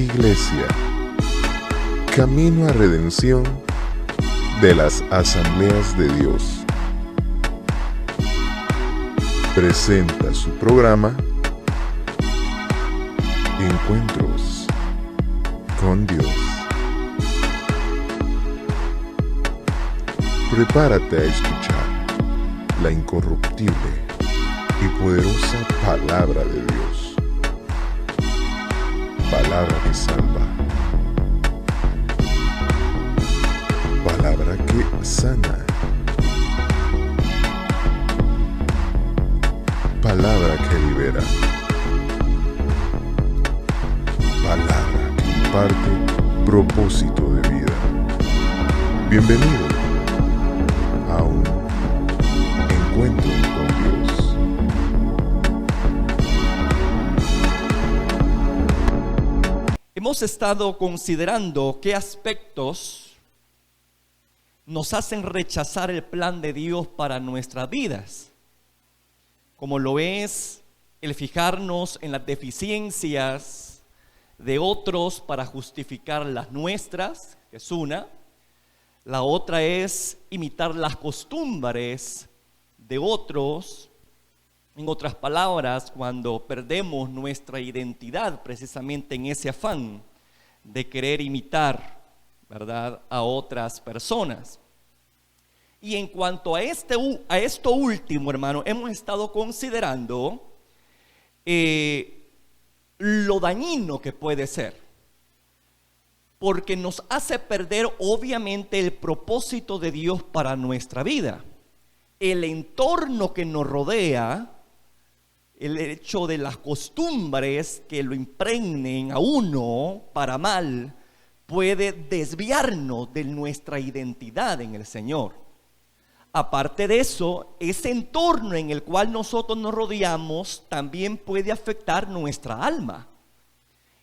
Iglesia, camino a redención de las Asambleas de Dios, presenta su programa Encuentros con Dios. Prepárate a escuchar la incorruptible y poderosa palabra de Dios. Palabra que salva. Palabra que sana. Palabra que libera. Palabra que imparte propósito de vida. Bienvenido a un encuentro con Dios. Hemos estado considerando qué aspectos nos hacen rechazar el plan de Dios para nuestras vidas, como lo es el fijarnos en las deficiencias de otros para justificar las nuestras, que es una. La otra es imitar las costumbres de otros. En otras palabras, cuando perdemos nuestra identidad precisamente en ese afán de querer imitar, ¿verdad?, a otras personas. Y en cuanto a esto último, hermano, hemos estado considerando lo dañino que puede ser, porque nos hace perder obviamente el propósito de Dios para nuestra vida. El entorno que nos rodea, el hecho de las costumbres que lo impregnen a uno para mal, puede desviarnos de nuestra identidad en el Señor. Aparte de eso, ese entorno en el cual nosotros nos rodeamos también puede afectar nuestra alma.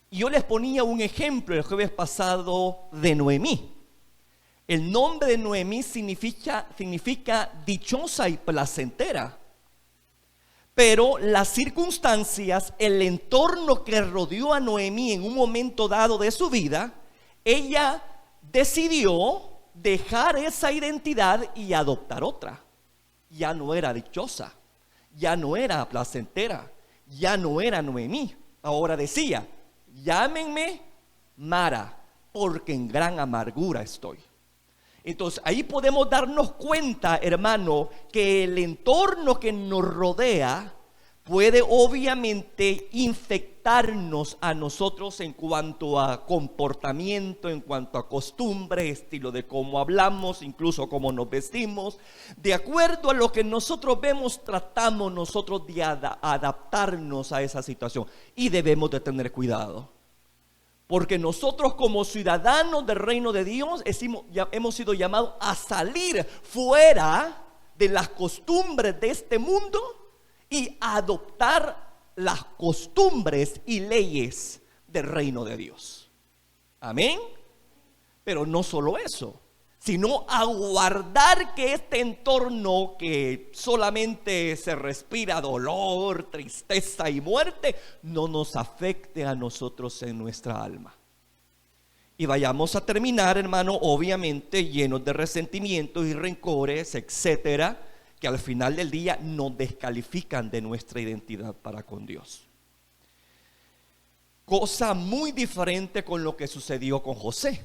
Y yo les ponía un ejemplo el jueves pasado de Noemí. El nombre de Noemí significa dichosa y placentera. Pero las circunstancias, el entorno que rodeó a Noemí en un momento dado de su vida, ella decidió dejar esa identidad y adoptar otra. Ya no era dichosa, ya no era placentera, ya no era Noemí. Ahora decía: llámenme Mara, porque en gran amargura estoy. Entonces ahí podemos darnos cuenta, hermano, que el entorno que nos rodea puede obviamente infectarnos a nosotros en cuanto a comportamiento, en cuanto a costumbres, estilo de cómo hablamos, incluso cómo nos vestimos. De acuerdo a lo que nosotros vemos, tratamos nosotros de adaptarnos a esa situación, y debemos de tener cuidado. Porque nosotros como ciudadanos del reino de Dios hemos sido llamados a salir fuera de las costumbres de este mundo y adoptar las costumbres y leyes del reino de Dios. Amén. Pero no solo eso, sino aguardar que este entorno que solamente se respira dolor, tristeza y muerte, no nos afecte a nosotros en nuestra alma. Y vayamos a terminar, hermano, obviamente llenos de resentimientos y rencores, etcétera, que al final del día nos descalifican de nuestra identidad para con Dios. Cosa muy diferente con lo que sucedió con José.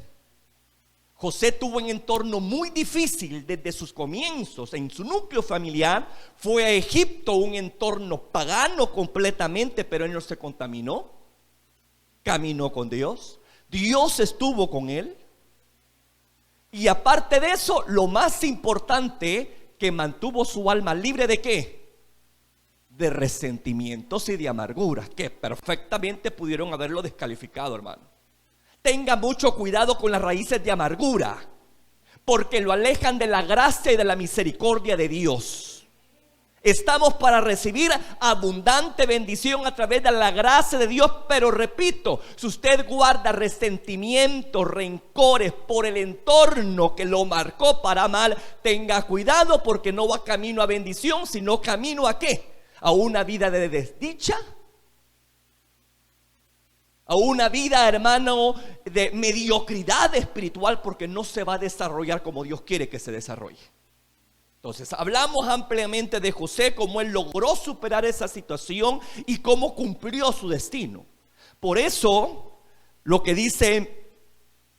José tuvo un entorno muy difícil desde sus comienzos. En su núcleo familiar fue a Egipto, un entorno pagano completamente, pero él no se contaminó. Caminó con Dios. Dios estuvo con él. Y aparte de eso, lo más importante, que mantuvo su alma libre ¿de qué? De resentimientos y de amarguras, que perfectamente pudieron haberlo descalificado, hermano. Tenga mucho cuidado con las raíces de amargura, porque lo alejan de la gracia y de la misericordia de Dios. Estamos para recibir abundante bendición a través de la gracia de Dios, pero repito, si usted guarda resentimientos, rencores por el entorno que lo marcó para mal, tenga cuidado, porque no va camino a bendición, sino camino ¿a qué? A una vida de desdicha, a una vida, hermano, de mediocridad espiritual, porque no se va a desarrollar como Dios quiere que se desarrolle. Entonces hablamos ampliamente de José, cómo él logró superar esa situación y cómo cumplió su destino. Por eso lo que dice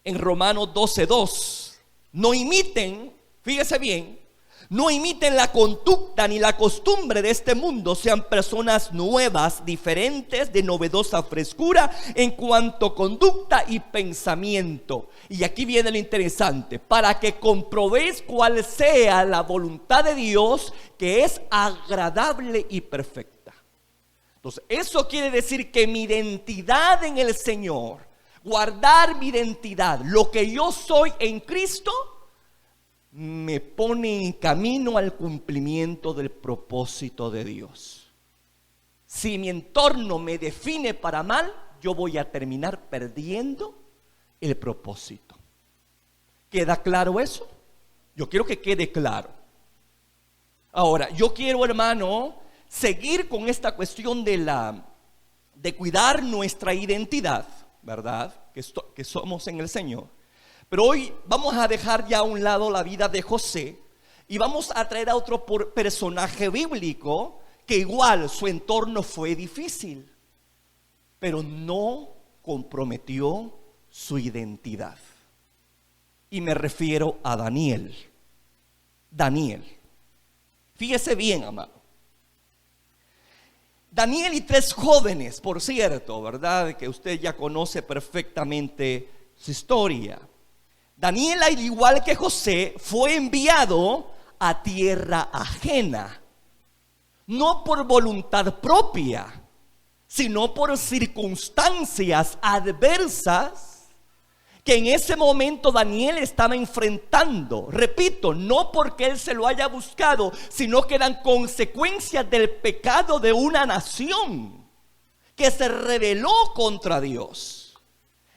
en Romanos 12:2, no imiten, fíjese bien, no imiten la conducta ni la costumbre de este mundo, sean personas nuevas, diferentes, de novedosa frescura en cuanto a conducta y pensamiento. Y aquí viene lo interesante: para que comprobéis cuál sea la voluntad de Dios, que es agradable y perfecta. Entonces, eso quiere decir que mi identidad en el Señor, guardar mi identidad, lo que yo soy en Cristo, me pone en camino al cumplimiento del propósito de Dios. Si mi entorno me define para mal, yo voy a terminar perdiendo el propósito. ¿Queda claro eso? Yo quiero que quede claro. Ahora, yo quiero, hermano, seguir con esta cuestión de cuidar nuestra identidad, ¿verdad? Que somos en el Señor. Pero hoy vamos a dejar ya a un lado la vida de José y vamos a traer a otro personaje bíblico que igual su entorno fue difícil, pero no comprometió su identidad. Y me refiero a Daniel. Daniel. Fíjese bien, amado. Daniel y 3 jóvenes, por cierto, ¿verdad? Que usted ya conoce perfectamente su historia. Daniel, al igual que José, fue enviado a tierra ajena, no por voluntad propia, sino por circunstancias adversas que en ese momento Daniel estaba enfrentando. Repito, no porque él se lo haya buscado, sino que eran consecuencias del pecado de una nación que se rebeló contra Dios.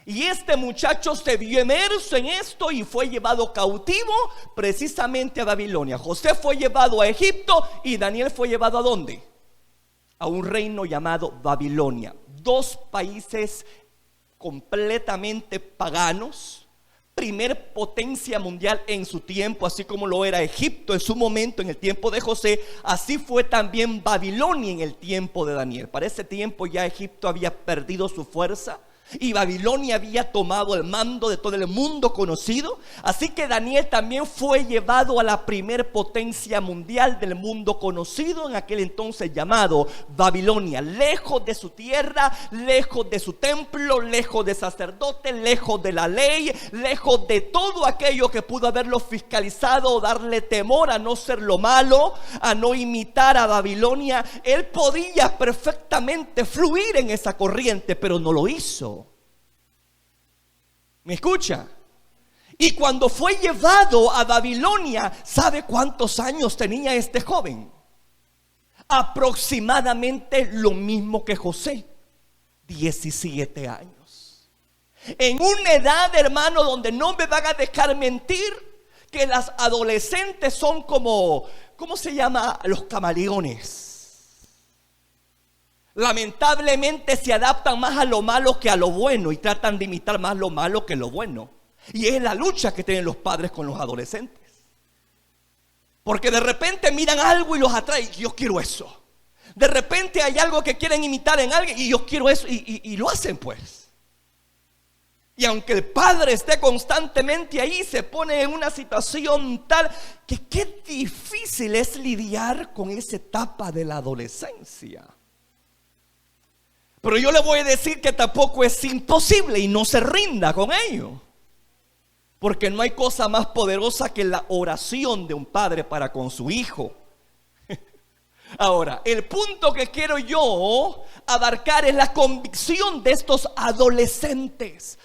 Y este muchacho se vio inmerso en esto y fue llevado cautivo precisamente a Babilonia. José fue llevado a Egipto y Daniel fue llevado ¿a dónde? A un reino llamado Babilonia. 2 países completamente paganos, primer potencia mundial en su tiempo, así como lo era Egipto en su momento, en el tiempo de José. Así fue también Babilonia en el tiempo de Daniel. Para ese tiempo ya Egipto había perdido su fuerza y Babilonia había tomado el mando de todo el mundo conocido. Así que Daniel también fue llevado a la primer potencia mundial del mundo conocido en aquel entonces, llamado Babilonia. Lejos de su tierra, lejos de su templo, lejos de sacerdotes, lejos de la ley, lejos de todo aquello que pudo haberlo fiscalizado o darle temor a no ser lo malo, a no imitar a Babilonia. Él podía perfectamente fluir en esa corriente, pero no lo hizo. ¿Me escucha? Y cuando fue llevado a Babilonia, ¿sabe cuántos años tenía este joven? Aproximadamente lo mismo que José, 17 años. En una edad, hermano, donde no me van a dejar mentir, que las adolescentes son como, ¿cómo se llama? Los camaleones. Lamentablemente se adaptan más a lo malo que a lo bueno y tratan de imitar más lo malo que lo bueno. Y es la lucha que tienen los padres con los adolescentes. Porque de repente miran algo y los atrae. Yo quiero eso. De repente hay algo que quieren imitar en alguien y yo quiero eso. Y lo hacen pues. Y aunque el padre esté constantemente ahí, se pone en una situación tal que qué difícil es lidiar con esa etapa de la adolescencia. Pero yo le voy a decir que tampoco es imposible y no se rinda con ello. Porque no hay cosa más poderosa que la oración de un padre para con su hijo. Ahora, el punto que quiero yo abarcar es la convicción de estos adolescentes.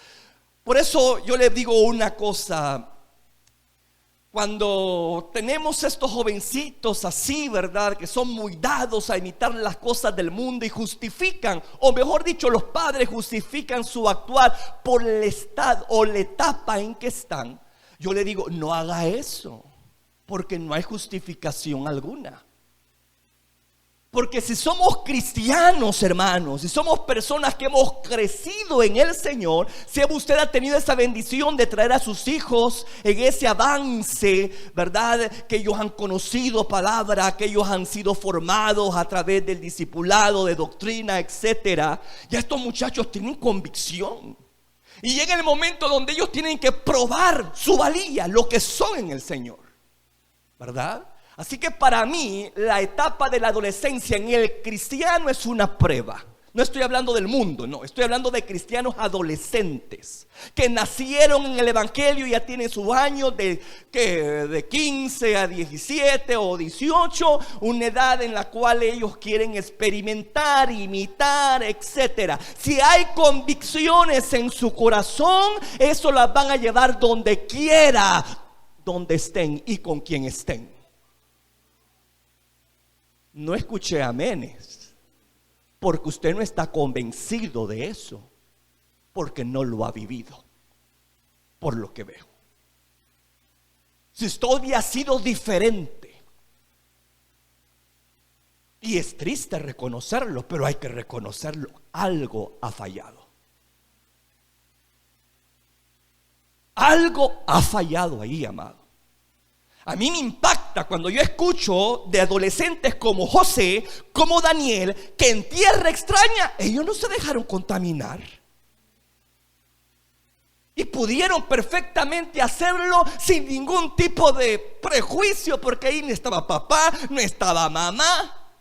Por eso yo les digo una cosa. Cuando tenemos estos jovencitos así, ¿verdad? Que son muy dados a imitar las cosas del mundo y justifican, o mejor dicho, los padres justifican su actuar por el estado o la etapa en que están. Yo le digo, no haga eso, porque no hay justificación alguna. Porque si somos cristianos, hermanos, si somos personas que hemos crecido en el Señor, si usted ha tenido esa bendición de traer a sus hijos en ese avance, ¿verdad? Que ellos han conocido palabra, que ellos han sido formados a través del discipulado, de doctrina, etcétera. Ya estos muchachos tienen convicción. Y llega el momento donde ellos tienen que probar su valía, lo que son en el Señor, ¿verdad? Así que para mí la etapa de la adolescencia en el cristiano es una prueba. No estoy hablando del mundo, no, estoy hablando de cristianos adolescentes que nacieron en el evangelio y ya tienen sus años de 15 a 17 o 18, una edad en la cual ellos quieren experimentar, imitar, etcétera. Si hay convicciones en su corazón, eso las van a llevar donde quiera, donde estén y con quien estén. No escuché amenes, porque usted no está convencido de eso, porque no lo ha vivido, por lo que veo. Si usted había sido diferente, y es triste reconocerlo, pero hay que reconocerlo, algo ha fallado. Algo ha fallado ahí, amado. A mí me impacta cuando yo escucho de adolescentes como José, como Daniel, que en tierra extraña ellos no se dejaron contaminar. Y pudieron perfectamente hacerlo sin ningún tipo de prejuicio, porque ahí no estaba papá, no estaba mamá.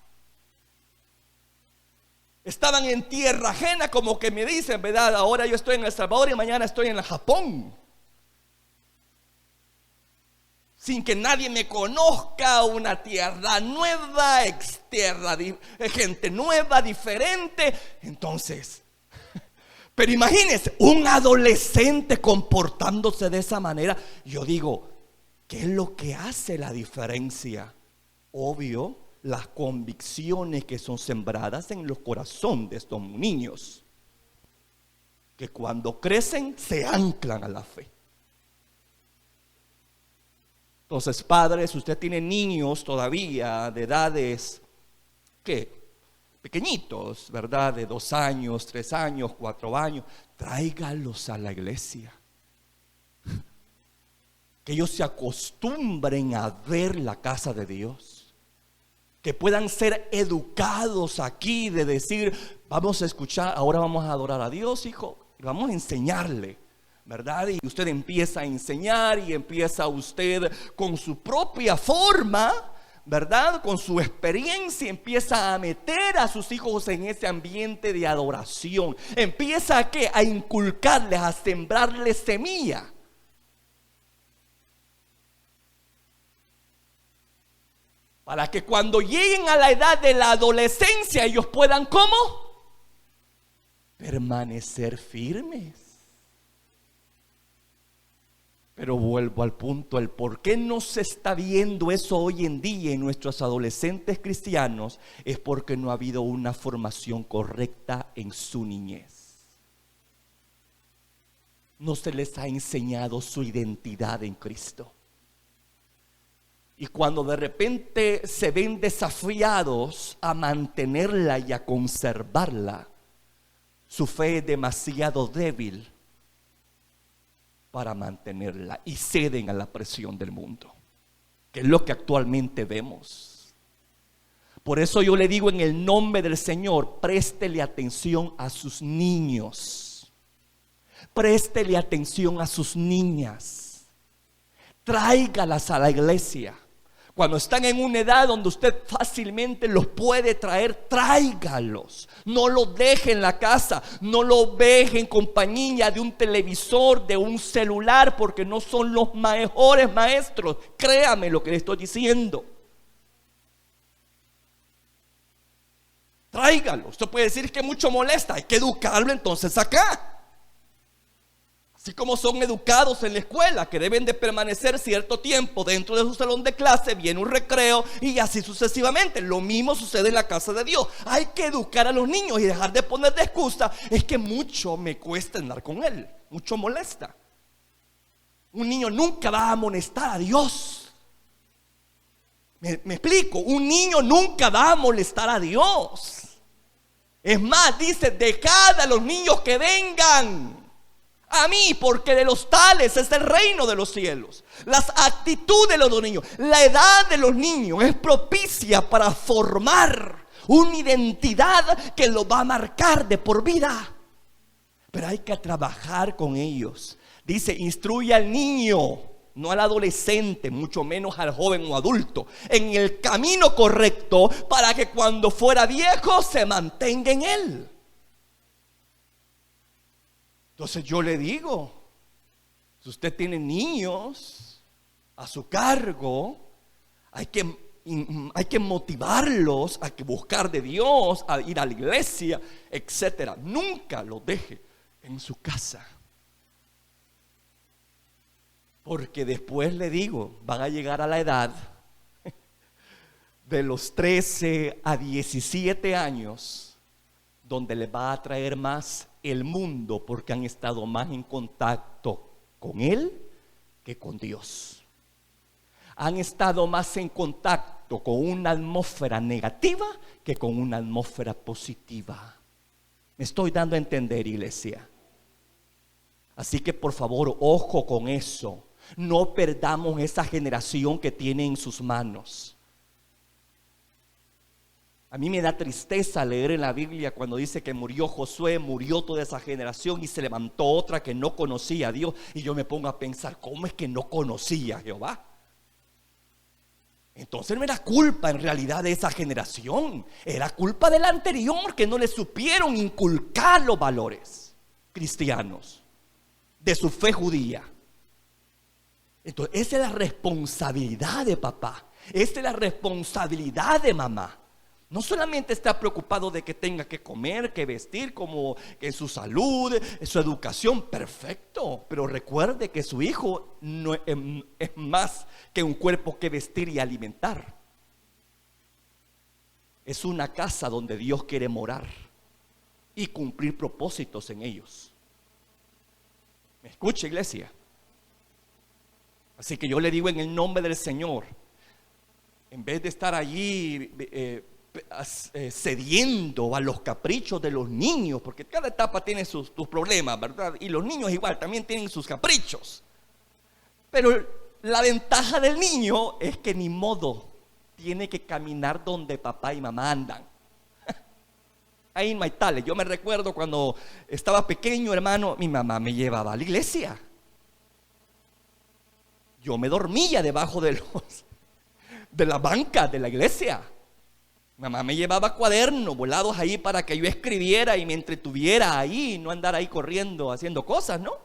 Estaban en tierra ajena, como que me dicen, ¿verdad? Ahora yo estoy en El Salvador y mañana estoy en Japón. Sin que nadie me conozca, una tierra nueva, tierra, gente nueva, diferente. Entonces, pero imagínense, un adolescente comportándose de esa manera. Yo digo, ¿qué es lo que hace la diferencia? Obvio, las convicciones que son sembradas en los corazones de estos niños, que cuando crecen se anclan a la fe. Entonces, padres, usted tiene niños todavía de edades que pequeñitos, ¿verdad? De 2 años, 3 años, 4 años. Tráigalos a la iglesia. Que ellos se acostumbren a ver la casa de Dios. Que puedan ser educados aquí de decir, vamos a escuchar, ahora vamos a adorar a Dios, hijo, y vamos a enseñarle, ¿verdad? Y usted empieza a enseñar y empieza usted con su propia forma, ¿verdad? Con su experiencia empieza a meter a sus hijos en ese ambiente de adoración. Empieza a ¿qué? A inculcarles, a sembrarles semilla. Para que cuando lleguen a la edad de la adolescencia ellos puedan ¿cómo? Permanecer firmes. Pero vuelvo al punto, el por qué no se está viendo eso hoy en día en nuestros adolescentes cristianos es porque no ha habido una formación correcta en su niñez. No se les ha enseñado su identidad en Cristo. Y cuando de repente se ven desafiados a mantenerla y a conservarla, su fe es demasiado débil para mantenerla y ceden a la presión del mundo, que es lo que actualmente vemos. Por eso yo le digo en el nombre del Señor, préstele atención a sus niños, préstele atención a sus niñas, tráigalas a la iglesia. Cuando están en una edad donde usted fácilmente los puede traer, tráigalos. No los deje en la casa, no los deje en compañía de un televisor, de un celular, porque no son los mejores maestros. Créame lo que le estoy diciendo. Tráigalo. Usted puede decir que mucho molesta, hay que educarlo entonces acá. Así como son educados en la escuela, que deben de permanecer cierto tiempo dentro de su salón de clase, viene un recreo y así sucesivamente. Lo mismo sucede en la casa de Dios. Hay que educar a los niños y dejar de poner de excusa, es que mucho me cuesta andar con él, mucho molesta. Un niño nunca va a amonestar a Dios. Me explico, un niño nunca va a molestar a Dios. Es más, dice, dejad a los niños que vengan a mí, porque de los tales es el reino de los cielos. Las actitudes de los niños, la edad de los niños es propicia para formar una identidad que lo va a marcar de por vida. Pero hay que trabajar con ellos. Dice, instruye al niño, no al adolescente, mucho menos al joven o adulto, en el camino correcto, para que cuando fuera viejo se mantenga en él. Entonces yo le digo, si usted tiene niños a su cargo, hay que motivarlos a que buscar de Dios, a ir a la iglesia, etcétera. Nunca los deje en su casa, porque después le digo, van a llegar a la edad de los 13 a 17 años, donde les va a traer más el mundo, porque han estado más en contacto con Él que con Dios. Han estado más en contacto con una atmósfera negativa que con una atmósfera positiva. Me estoy dando a entender, iglesia. Así que por favor, ojo con eso. No perdamos esa generación que tiene en sus manos. A mí me da tristeza leer en la Biblia cuando dice que murió Josué, murió toda esa generación y se levantó otra que no conocía a Dios. Y yo me pongo a pensar, ¿cómo es que no conocía a Jehová? Entonces no era culpa en realidad de esa generación, era culpa de la anterior, que no le supieron inculcar los valores cristianos de su fe judía. Entonces esa es la responsabilidad de papá, esa es la responsabilidad de mamá. No solamente está preocupado de que tenga que comer, que vestir, como que su salud, su educación, perfecto. Pero recuerde que su hijo no es más que un cuerpo que vestir y alimentar. Es una casa donde Dios quiere morar y cumplir propósitos en ellos. ¿Me escucha, iglesia? Así que yo le digo en el nombre del Señor, en vez de estar allí cediendo a los caprichos de los niños, porque cada etapa tiene sus problemas, ¿verdad? Y los niños igual también tienen sus caprichos. Pero la ventaja del niño es que ni modo, tiene que caminar donde papá y mamá andan. Ahí no hay tales. Yo me recuerdo cuando estaba pequeño, hermano, mi mamá me llevaba a la iglesia. Yo me dormía debajo de la banca de la iglesia. Mamá me llevaba cuadernos volados ahí para que yo escribiera y me entretuviera ahí, no andar ahí corriendo haciendo cosas, ¿no?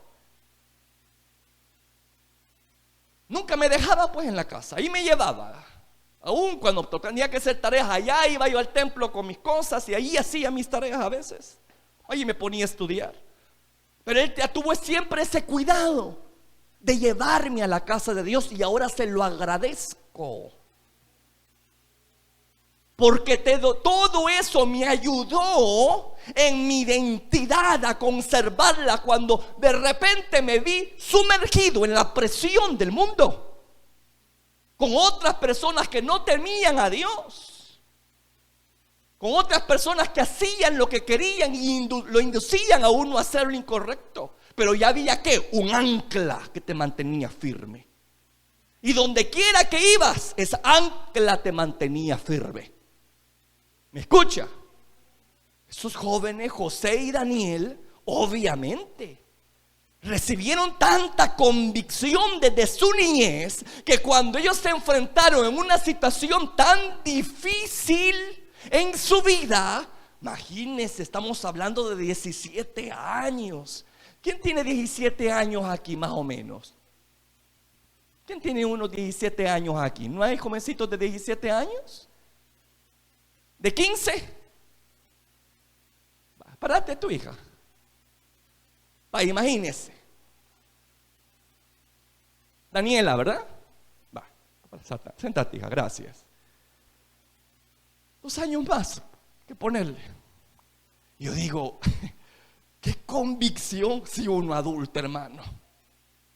Nunca me dejaba pues en la casa, ahí me llevaba. Aún cuando tenía que hacer tareas allá, iba yo al templo con mis cosas y ahí hacía mis tareas a veces. Ahí me ponía a estudiar. Pero él tuvo siempre ese cuidado de llevarme a la casa de Dios y ahora se lo agradezco. Porque todo eso me ayudó en mi identidad a conservarla cuando de repente me vi sumergido en la presión del mundo, con otras personas que no temían a Dios, con otras personas que hacían lo que querían y lo inducían a uno a hacer lo incorrecto. Pero ya había un ancla que te mantenía firme. Y donde quiera que ibas, esa ancla te mantenía firme. ¿Me escucha? Esos jóvenes, José y Daniel, obviamente recibieron tanta convicción desde su niñez que cuando ellos se enfrentaron en una situación tan difícil en su vida, imagínense, estamos hablando de 17 años. ¿Quién tiene 17 años aquí más o menos? ¿Quién tiene unos 17 años aquí? ¿No hay jovencitos de 17 años? ¿De 15? Párate tu hija. Imagínese. Daniela, ¿verdad? Sentate, hija, gracias. 2 años más que ponerle. Yo digo, qué convicción si uno adulto, hermano.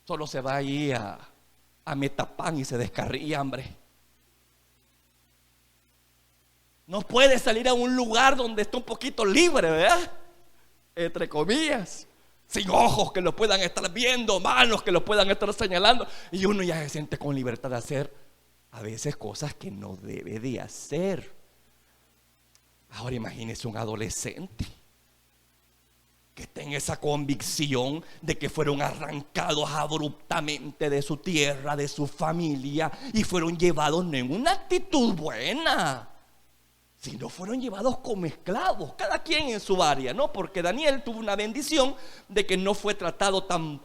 Solo se va ahí a Metapan y se descarría, hombre. No puede salir a un lugar donde está un poquito libre, ¿verdad? Entre comillas. Sin ojos que lo puedan estar viendo, manos que lo puedan estar señalando. Y uno ya se siente con libertad de hacer a veces cosas que no debe de hacer. Ahora imagínese un adolescente que tenga esa convicción de que fueron arrancados abruptamente de su tierra, de su familia, y fueron llevados no en una actitud buena, sino fueron llevados como esclavos, cada quien en su área, ¿no? Porque Daniel tuvo una bendición de que no fue tratado tan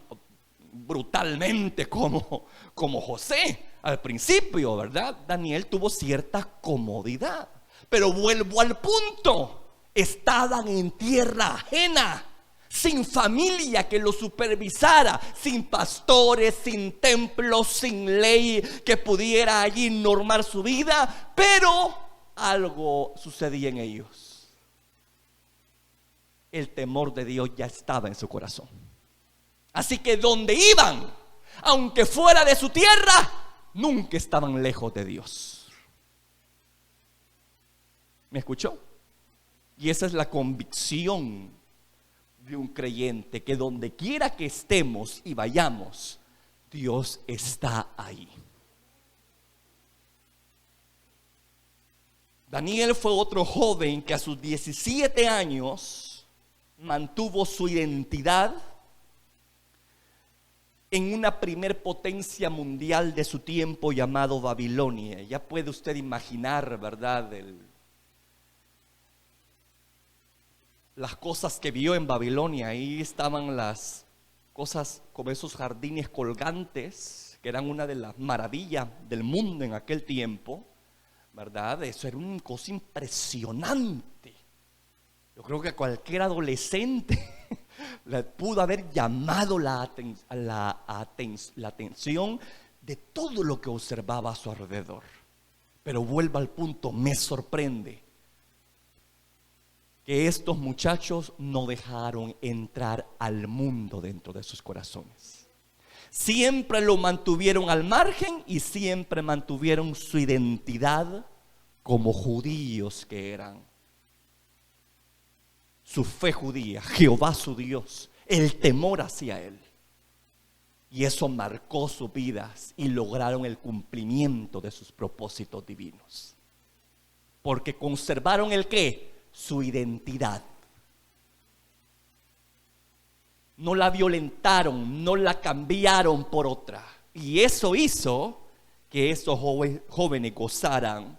brutalmente como José al principio, ¿verdad? Daniel tuvo cierta comodidad. Pero vuelvo al punto: estaban en tierra ajena, sin familia que los supervisara, sin pastores, sin templos, sin ley que pudiera allí normar su vida. Pero algo sucedía en ellos. El temor de Dios ya estaba en su corazón. Así que donde iban, aunque fuera de su tierra, nunca estaban lejos de Dios. ¿Me escuchó? Y esa es la convicción de un creyente, que donde quiera que estemos y vayamos, Dios está ahí. Daniel fue otro joven que a sus 17 años mantuvo su identidad en una primer potencia mundial de su tiempo llamado Babilonia. Ya puede usted imaginar, ¿verdad?, las cosas que vio en Babilonia. Ahí estaban las cosas como esos jardines colgantes, que eran una de las maravillas del mundo en aquel tiempo, ¿verdad? Eso era una cosa impresionante. Yo creo que cualquier adolescente le pudo haber llamado la atención de todo lo que observaba a su alrededor. Pero vuelvo al punto: me sorprende que estos muchachos no dejaron entrar al mundo dentro de sus corazones. Siempre lo mantuvieron al margen y siempre mantuvieron su identidad como judíos que eran. Su fe judía, Jehová su Dios, el temor hacia Él. Y eso marcó sus vidas y lograron el cumplimiento de sus propósitos divinos. Porque conservaron ¿el qué? Su identidad. No la violentaron, no la cambiaron por otra. Y eso hizo que estos jóvenes gozaran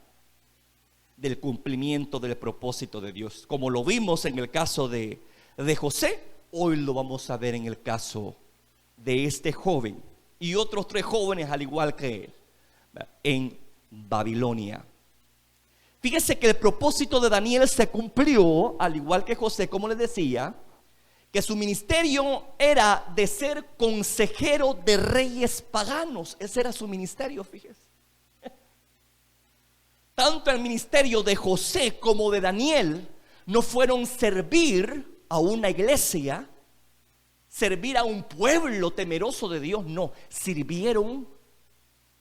del cumplimiento del propósito de Dios. Como lo vimos en el caso de José, hoy lo vamos a ver en el caso de este joven y otros 3 jóvenes al igual que él en Babilonia. Fíjese que el propósito de Daniel se cumplió, al igual que José, como les decía, que su ministerio era de ser consejero de reyes paganos. Ese era su ministerio, fíjese. Tanto el ministerio de José como de Daniel no fueron servir a una iglesia, servir a un pueblo temeroso de Dios, no, sirvieron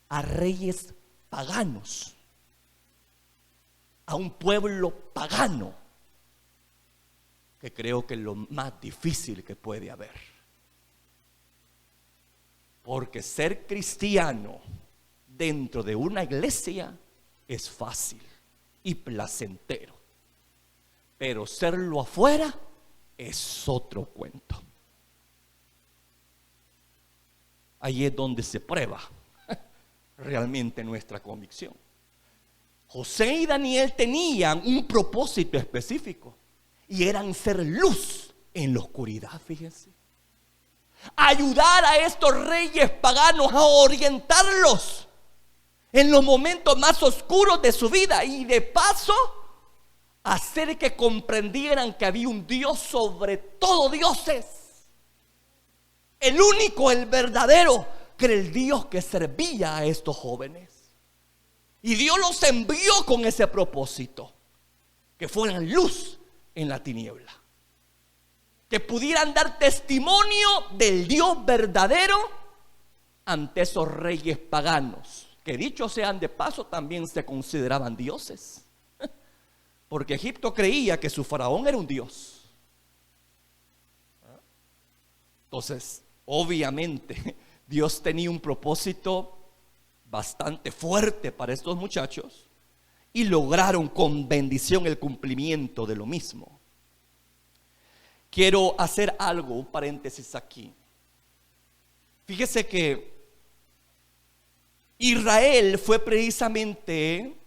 a reyes paganos, a un pueblo pagano, que creo que es lo más difícil que puede haber. Porque ser cristiano dentro de una iglesia es fácil y placentero, pero serlo afuera es otro cuento. Ahí es donde se prueba realmente nuestra convicción. José y Daniel tenían un propósito específico y eran ser luz en la oscuridad, fíjense. Ayudar a estos reyes paganos a orientarlos en los momentos más oscuros de su vida y de paso hacer que comprendieran que había un Dios sobre todo dioses, el único, el verdadero, que era el Dios que servía a estos jóvenes. Y Dios los envió con ese propósito, que fueran luz en la tiniebla, que pudieran dar testimonio del Dios verdadero ante esos reyes paganos, que dicho sean de paso también se consideraban dioses. Porque Egipto creía que su faraón era un dios. Entonces, obviamente, Dios tenía un propósito bastante fuerte para estos muchachos y lograron con bendición el cumplimiento de lo mismo. Quiero hacer algo, un paréntesis aquí. Fíjese que Israel fue precisamente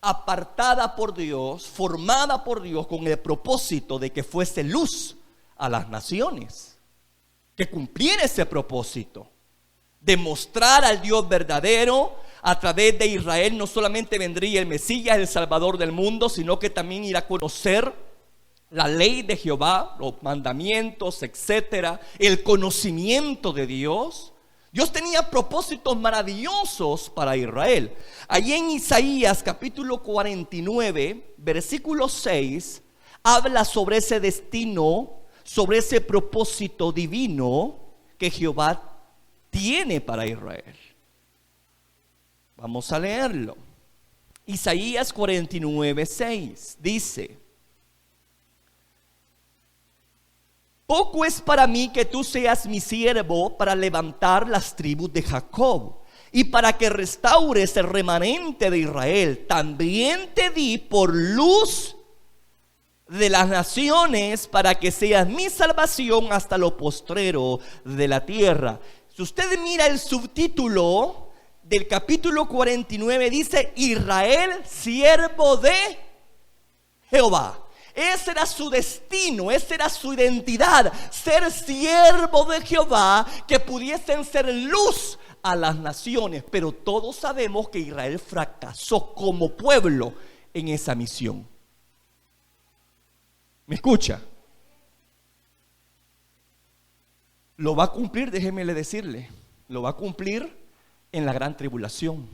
apartada por Dios, formada por Dios con el propósito de que fuese luz a las naciones, que cumpliera ese propósito, demostrar al Dios verdadero. A través de Israel no solamente vendría el Mesías, el Salvador del mundo, sino que también irá a conocer la ley de Jehová, los mandamientos, etcétera, el conocimiento de Dios. Dios tenía propósitos maravillosos para Israel. Allí en Isaías capítulo 49, versículo 6, habla sobre ese destino, sobre ese propósito divino que Jehová tiene para Israel. Vamos a leerlo. Isaías 49, 6 dice: poco es para mí que tú seas mi siervo para levantar las tribus de Jacob y para que restaures el remanente de Israel. También te di por luz de las naciones para que seas mi salvación hasta lo postrero de la tierra. Si usted mira el subtítulo del capítulo 49, dice: Israel, siervo de Jehová. Ese era su destino, esa era su identidad, ser siervo de Jehová, que pudiesen ser luz a las naciones. Pero todos sabemos que Israel fracasó como pueblo en esa misión. ¿Me escucha? Lo va a cumplir, déjeme decirle, lo va a cumplir en la gran tribulación.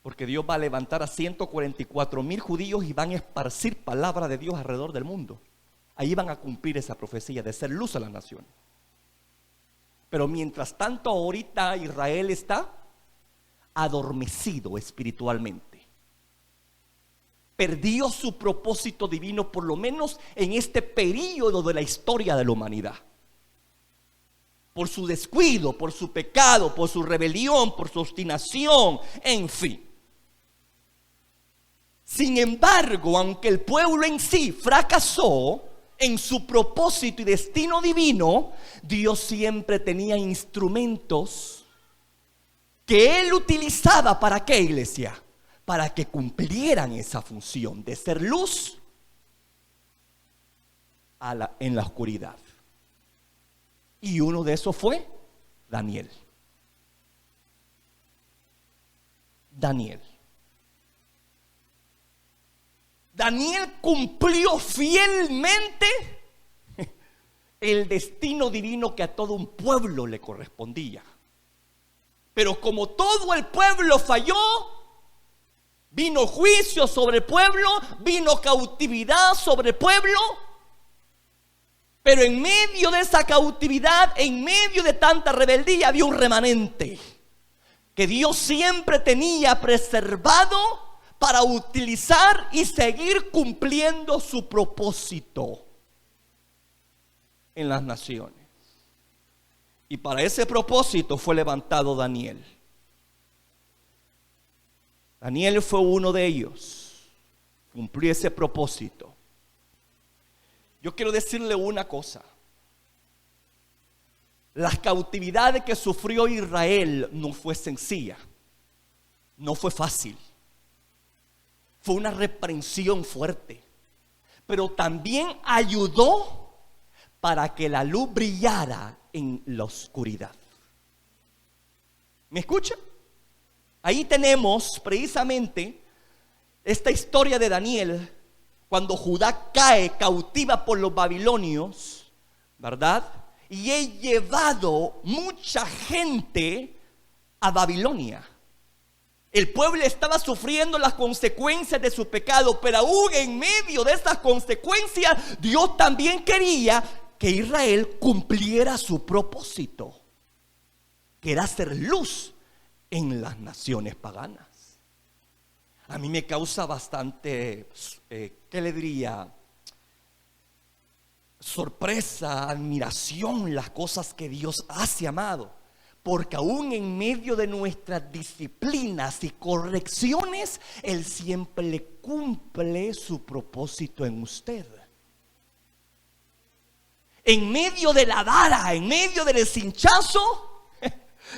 Porque Dios va a levantar a 144,000 judíos y van a esparcir palabra de Dios alrededor del mundo. Ahí van a cumplir esa profecía de ser luz a las naciones. Pero mientras tanto, ahorita Israel está adormecido espiritualmente. Perdió su propósito divino, por lo menos en este período de la historia de la humanidad. Por su descuido, por su pecado, por su rebelión, por su obstinación, en fin. Sin embargo, aunque el pueblo en sí fracasó en su propósito y destino divino, Dios siempre tenía instrumentos que Él utilizaba. ¿Para qué, iglesia? Para que cumplieran esa función de ser luz en la oscuridad. Y uno de esos fue Daniel. Daniel cumplió fielmente el destino divino que a todo un pueblo le correspondía. Pero como todo el pueblo falló, vino juicio sobre el pueblo, vino cautividad sobre el pueblo. Pero en medio de esa cautividad, en medio de tanta rebeldía, había un remanente que Dios siempre tenía preservado para utilizar y seguir cumpliendo su propósito en las naciones. Y para ese propósito fue levantado Daniel. Daniel fue uno de ellos. Cumplió ese propósito. Yo quiero decirle una cosa. Las cautividades que sufrió Israel no fue sencilla, no fue fácil. Fue una reprensión fuerte, pero también ayudó para que la luz brillara en la oscuridad. ¿Me escucha? Ahí tenemos precisamente esta historia de Daniel. Cuando Judá cae cautiva por los babilonios, ¿verdad? Y he llevado mucha gente a Babilonia. El pueblo estaba sufriendo las consecuencias de su pecado, pero aún en medio de esas consecuencias, Dios también quería que Israel cumpliera su propósito, que era ser luz en las naciones paganas. A mí me causa bastante, ¿qué le diría? Sorpresa, admiración, las cosas que Dios hace, amado. Porque aún en medio de nuestras disciplinas y correcciones, Él siempre le cumple su propósito en usted. En medio de la vara, en medio del cinchazo,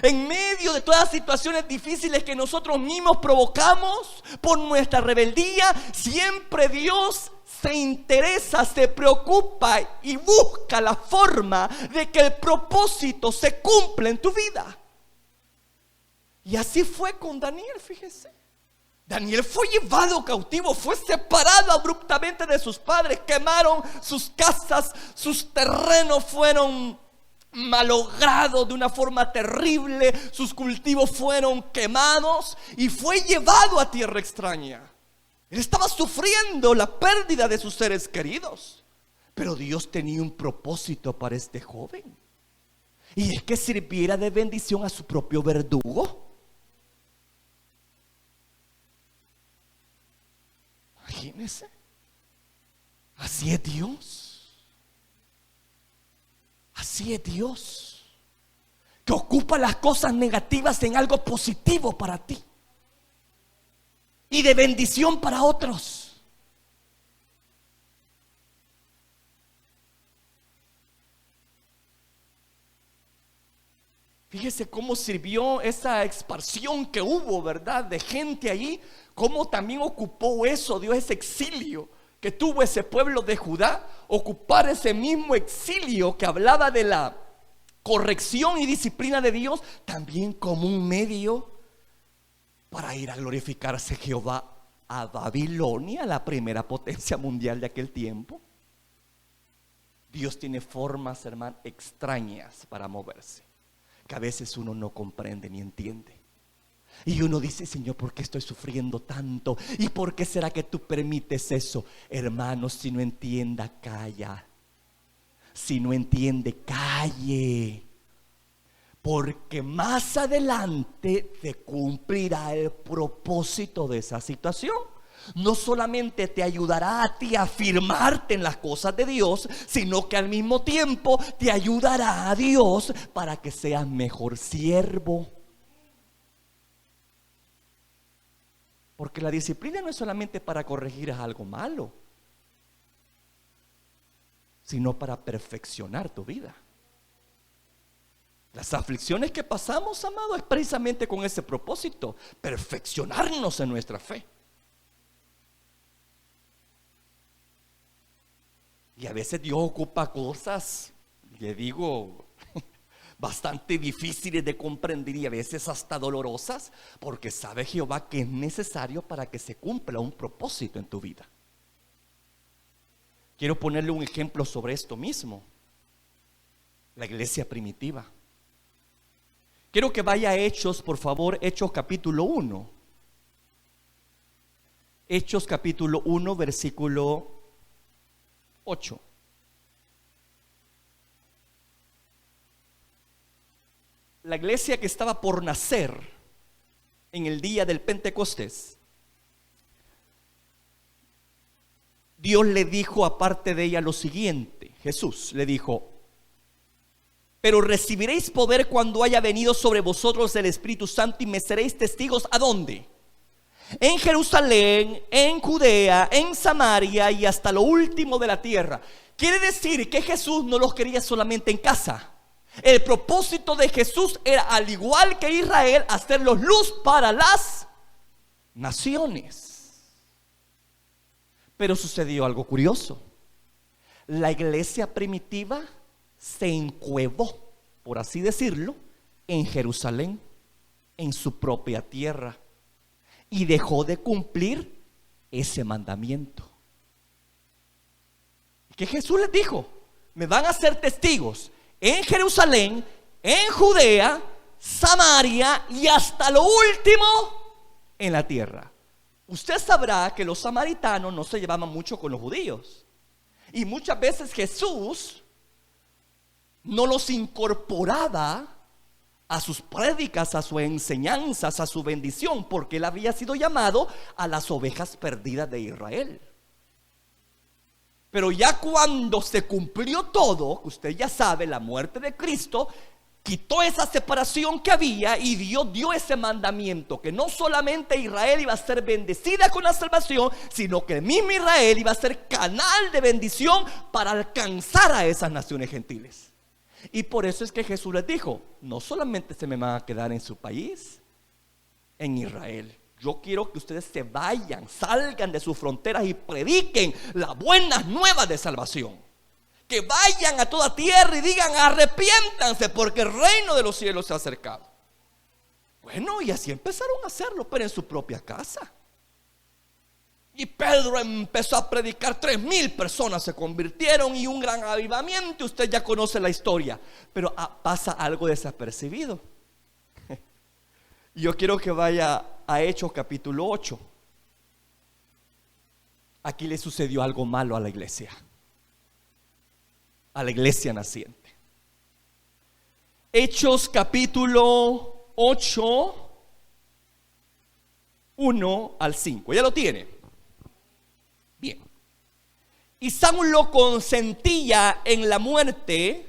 en medio de todas las situaciones difíciles que nosotros mismos provocamos por nuestra rebeldía, siempre Dios se interesa, se preocupa y busca la forma de que el propósito se cumpla en tu vida. Y así fue con Daniel, fíjese. Daniel fue llevado cautivo, fue separado abruptamente de sus padres, quemaron sus casas, sus terrenos fueron malogrados de una forma terrible, sus cultivos fueron quemados y fue llevado a tierra extraña. Él estaba sufriendo la pérdida de sus seres queridos, pero Dios tenía un propósito para este joven, y es que sirviera de bendición a su propio verdugo. Imagínense, así es Dios. Así es Dios, que ocupa las cosas negativas en algo positivo para ti y de bendición para otros. Fíjese cómo sirvió esa expansión que hubo, ¿verdad? De gente allí, cómo también ocupó eso, Dios, ese exilio que tuvo ese pueblo de Judá, ocupar ese mismo exilio que hablaba de la corrección y disciplina de Dios, también como un medio para ir a glorificarse Jehová a Babilonia, la primera potencia mundial de aquel tiempo. Dios tiene formas, hermano, extrañas para moverse, que a veces uno no comprende ni entiende. Y uno dice: Señor, ¿por qué estoy sufriendo tanto? ¿Y por qué será que tú permites eso? Hermano, si no entienda, calla. Si no entiende, calle. Porque más adelante te cumplirá el propósito de esa situación. No solamente te ayudará a ti a afirmarte en las cosas de Dios, sino que al mismo tiempo te ayudará a Dios para que seas mejor siervo. Porque la disciplina no es solamente para corregir algo malo, sino para perfeccionar tu vida. Las aflicciones que pasamos, amado, es precisamente con ese propósito: perfeccionarnos en nuestra fe. Y a veces Dios ocupa cosas, le digo, bastante difíciles de comprender y a veces hasta dolorosas, porque sabe Jehová que es necesario para que se cumpla un propósito en tu vida. Quiero ponerle un ejemplo sobre esto mismo: la iglesia primitiva. Quiero que vaya a Hechos, por favor, Hechos capítulo 1. Hechos capítulo 1, versículo 8. La iglesia que estaba por nacer en el día del Pentecostés, Dios le dijo aparte de ella lo siguiente. Jesús le dijo: pero recibiréis poder cuando haya venido sobre vosotros el Espíritu Santo, y me seréis testigos. ¿A dónde? En Jerusalén, en Judea, en Samaria y hasta lo último de la tierra. Quiere decir que Jesús no los quería solamente en casa. El propósito de Jesús era, al igual que Israel, hacerlos luz para las naciones. Pero sucedió algo curioso. La iglesia primitiva se encuevó, por así decirlo, en Jerusalén, en su propia tierra, y dejó de cumplir ese mandamiento. Que Jesús les dijo: me van a ser testigos en Jerusalén, en Judea, Samaria y hasta lo último en la tierra. Usted sabrá que los samaritanos no se llevaban mucho con los judíos, y muchas veces Jesús no los incorporaba a sus prédicas, a sus enseñanzas, a su bendición, porque él había sido llamado a las ovejas perdidas de Israel. Pero ya cuando se cumplió todo, usted ya sabe, la muerte de Cristo quitó esa separación que había y Dios dio ese mandamiento, que no solamente Israel iba a ser bendecida con la salvación, sino que el mismo Israel iba a ser canal de bendición para alcanzar a esas naciones gentiles. Y por eso es que Jesús les dijo: no solamente se me van a quedar en su país, en Israel. Yo quiero que ustedes se vayan, salgan de sus fronteras y prediquen las buenas nuevas de salvación. Que vayan a toda tierra y digan: arrepiéntanse, porque el reino de los cielos se ha acercado. Bueno, y así empezaron a hacerlo, pero en su propia casa. Y Pedro empezó a predicar, 3,000 personas se convirtieron y un gran avivamiento. Usted ya conoce la historia, pero pasa algo desapercibido. Yo quiero que vaya a Hechos capítulo 8. Aquí le sucedió algo malo a la iglesia naciente. Hechos capítulo 8, 1 al 5. ¿Ya lo tiene? Bien. Y Saulo consentía en la muerte.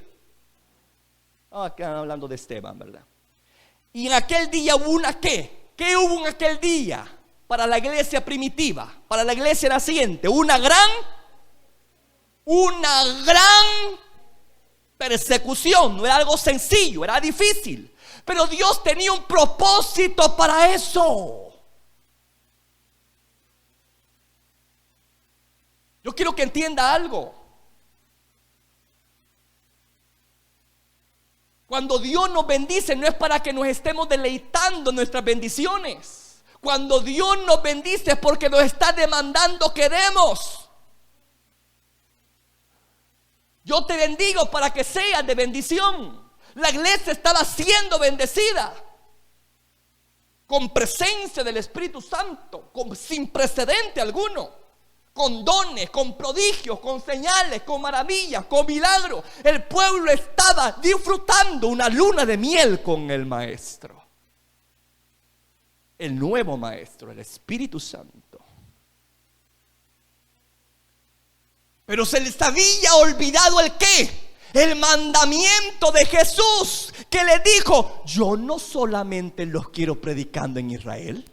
Acá hablando de Esteban, ¿verdad? Y en aquel día hubo una ¿qué? ¿Qué hubo en aquel día para la iglesia primitiva, para la iglesia naciente? Una gran persecución. No era algo sencillo, era difícil, pero Dios tenía un propósito para eso. Yo quiero que entienda algo. Cuando Dios nos bendice, no es para que nos estemos deleitando en nuestras bendiciones. Cuando Dios nos bendice es porque nos está demandando que demos. Yo te bendigo para que seas de bendición. La iglesia estaba siendo bendecida con presencia del Espíritu Santo, sin precedente alguno, con dones, con prodigios, con señales, con maravillas, con milagros. El pueblo estaba disfrutando una luna de miel con el Maestro, el nuevo Maestro, el Espíritu Santo. Pero se les había olvidado el ¿qué? El mandamiento de Jesús, que le dijo: yo no solamente los quiero predicando en Israel,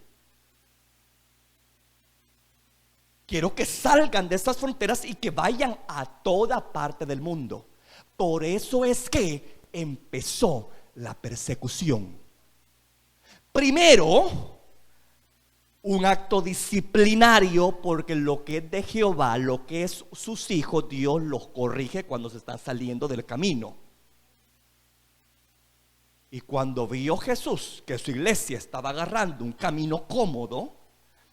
quiero que salgan de estas fronteras y que vayan a toda parte del mundo. Por eso es que empezó la persecución. Primero, un acto disciplinario, porque lo que es de Jehová, lo que es sus hijos, Dios los corrige cuando se están saliendo del camino. Y cuando vio Jesús que su iglesia estaba agarrando un camino cómodo,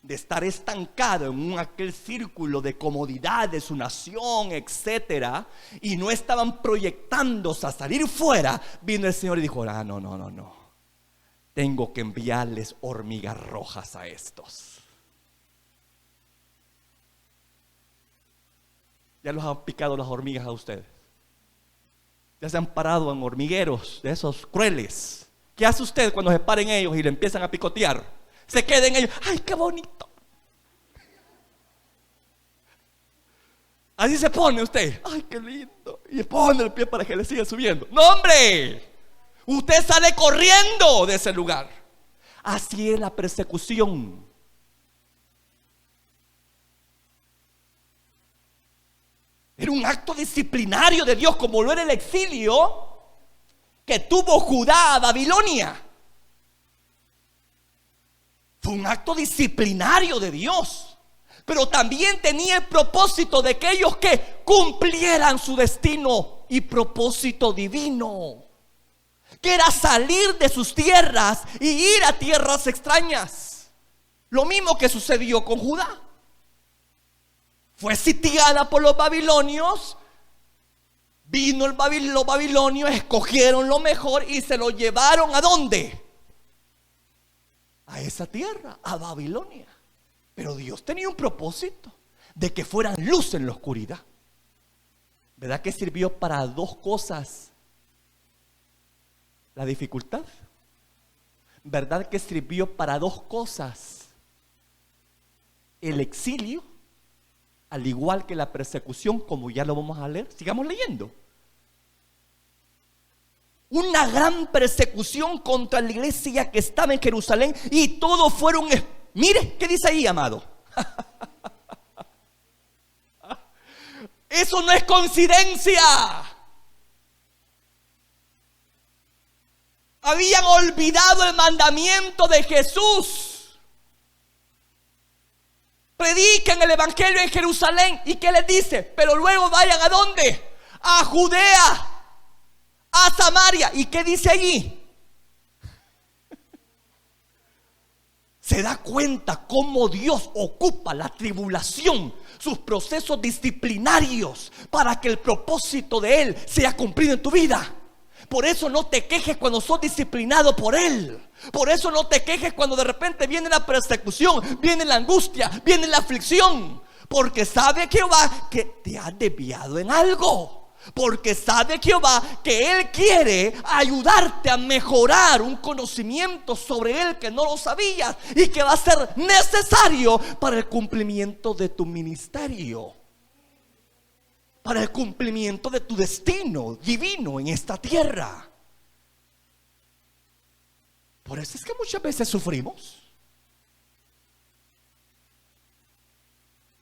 de estar estancado en aquel círculo de comodidad de su nación, etcétera, y no estaban proyectándose a salir fuera, vino el Señor y dijo: no. Tengo que enviarles hormigas rojas a estos. ¿Ya los han picado las hormigas a ustedes? ¿Ya se han parado en hormigueros de esos crueles? ¿Qué hace usted cuando se paren ellos y le empiezan a picotear? Se queden ellos: ¡ay, qué bonito! Así se pone usted: ¡ay, qué lindo! Y pone el pie para que le siga subiendo. ¡No, hombre! Usted sale corriendo de ese lugar. Así es la persecución. Era un acto disciplinario de Dios, como lo era el exilio que tuvo Judá a Babilonia. Fue un acto disciplinario de Dios, pero también tenía el propósito de que ellos que cumplieran su destino y propósito divino, que era salir de sus tierras y ir a tierras extrañas. Lo mismo que sucedió con Judá. Fue sitiada por los babilonios. Vino los babilonios, escogieron lo mejor y se lo llevaron ¿a dónde? A esa tierra, a Babilonia. Pero Dios tenía un propósito de que fueran luz en la oscuridad. ¿Verdad que sirvió para dos cosas la dificultad? ¿verdad que sirvió para dos cosas? El exilio, al igual que la persecución, como ya lo vamos a leer. Sigamos leyendo. Una gran persecución contra la iglesia que estaba en Jerusalén, y todos fueron, mire, ¿qué dice ahí, amado? Eso no es coincidencia. Habían olvidado el mandamiento de Jesús. Predican el evangelio en Jerusalén. ¿Y qué les dice? Pero luego vayan ¿a dónde? A Judea, a Samaria. ¿Y qué dice allí? Se da cuenta cómo Dios ocupa la tribulación, sus procesos disciplinarios, para que el propósito de Él sea cumplido en tu vida. Por eso no te quejes cuando sos disciplinado por Él. Por eso no te quejes cuando de repente viene la persecución, viene la angustia, viene la aflicción. Porque sabe Jehová que te has desviado en algo. Porque sabe Jehová que Él quiere ayudarte a mejorar un conocimiento sobre Él que no lo sabías y que va a ser necesario para el cumplimiento de tu ministerio, para el cumplimiento de tu destino divino en esta tierra. Por eso es que muchas veces sufrimos.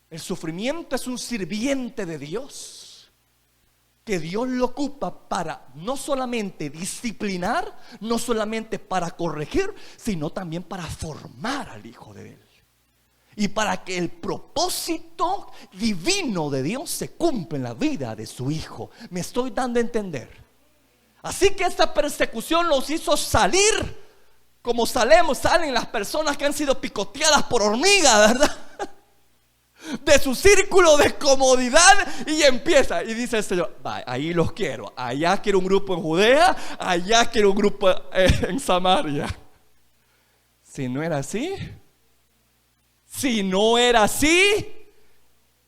El sufrimiento es un sirviente de Dios, que Dios lo ocupa para no solamente disciplinar, no solamente para corregir, sino también para formar al Hijo de Él. Y para que el propósito divino de Dios se cumpla en la vida de su Hijo. Me estoy dando a entender. Así que esta persecución los hizo salir, como salen las personas que han sido picoteadas por hormigas, ¿verdad? De su círculo de comodidad, y empieza, y dice el Señor, ahí los quiero, allá quiero un grupo en Judea, allá quiero un grupo en Samaria. Si no era así,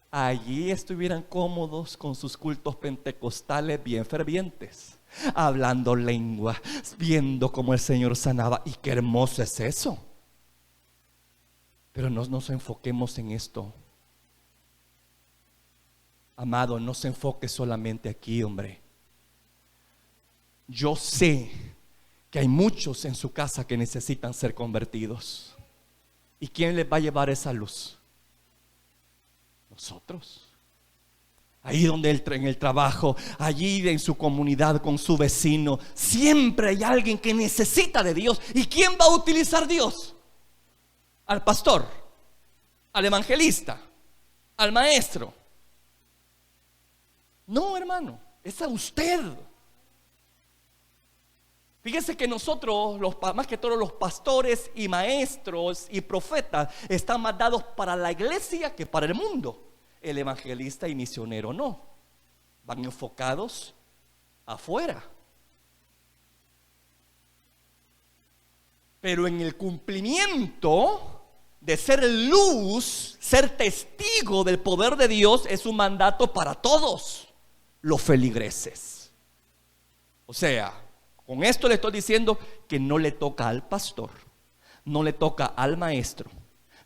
allí estuvieran cómodos con sus cultos pentecostales bien fervientes, hablando lengua, viendo cómo el Señor sanaba. Y qué hermoso es eso. Pero no nos enfoquemos en esto. Amado, no se enfoque solamente aquí, hombre. Yo sé que hay muchos en su casa que necesitan ser convertidos. ¿Y quién les va a llevar esa luz? Nosotros. Ahí donde en el trabajo, allí en su comunidad, con su vecino, siempre hay alguien que necesita de Dios. ¿Y quién va a utilizar Dios? Al pastor, al evangelista, al maestro. No, hermano, es a usted. Fíjese que nosotros, más que todos los pastores y maestros y profetas, están más dados para la iglesia que para el mundo. El evangelista y misionero no, van enfocados afuera. Pero en el cumplimiento de ser luz, ser testigo del poder de Dios, es un mandato para todos los feligreses. O sea, con esto le estoy diciendo que no le toca al pastor, no le toca al maestro,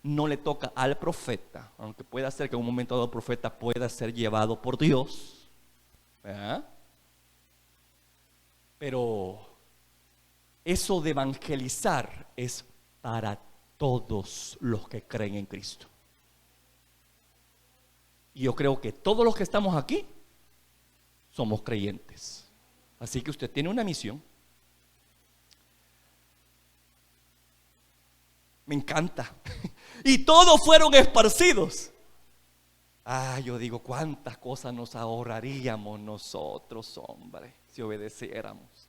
no le toca al profeta, aunque pueda ser que en un momento dado el profeta pueda ser llevado por Dios, ¿verdad? Pero eso de evangelizar es para todos los que creen en Cristo. Y yo creo que todos los que estamos aquí somos creyentes. Así que usted tiene una misión. Me encanta. Y todos fueron esparcidos. Yo digo, cuántas cosas nos ahorraríamos nosotros, hombre, si obedeciéramos.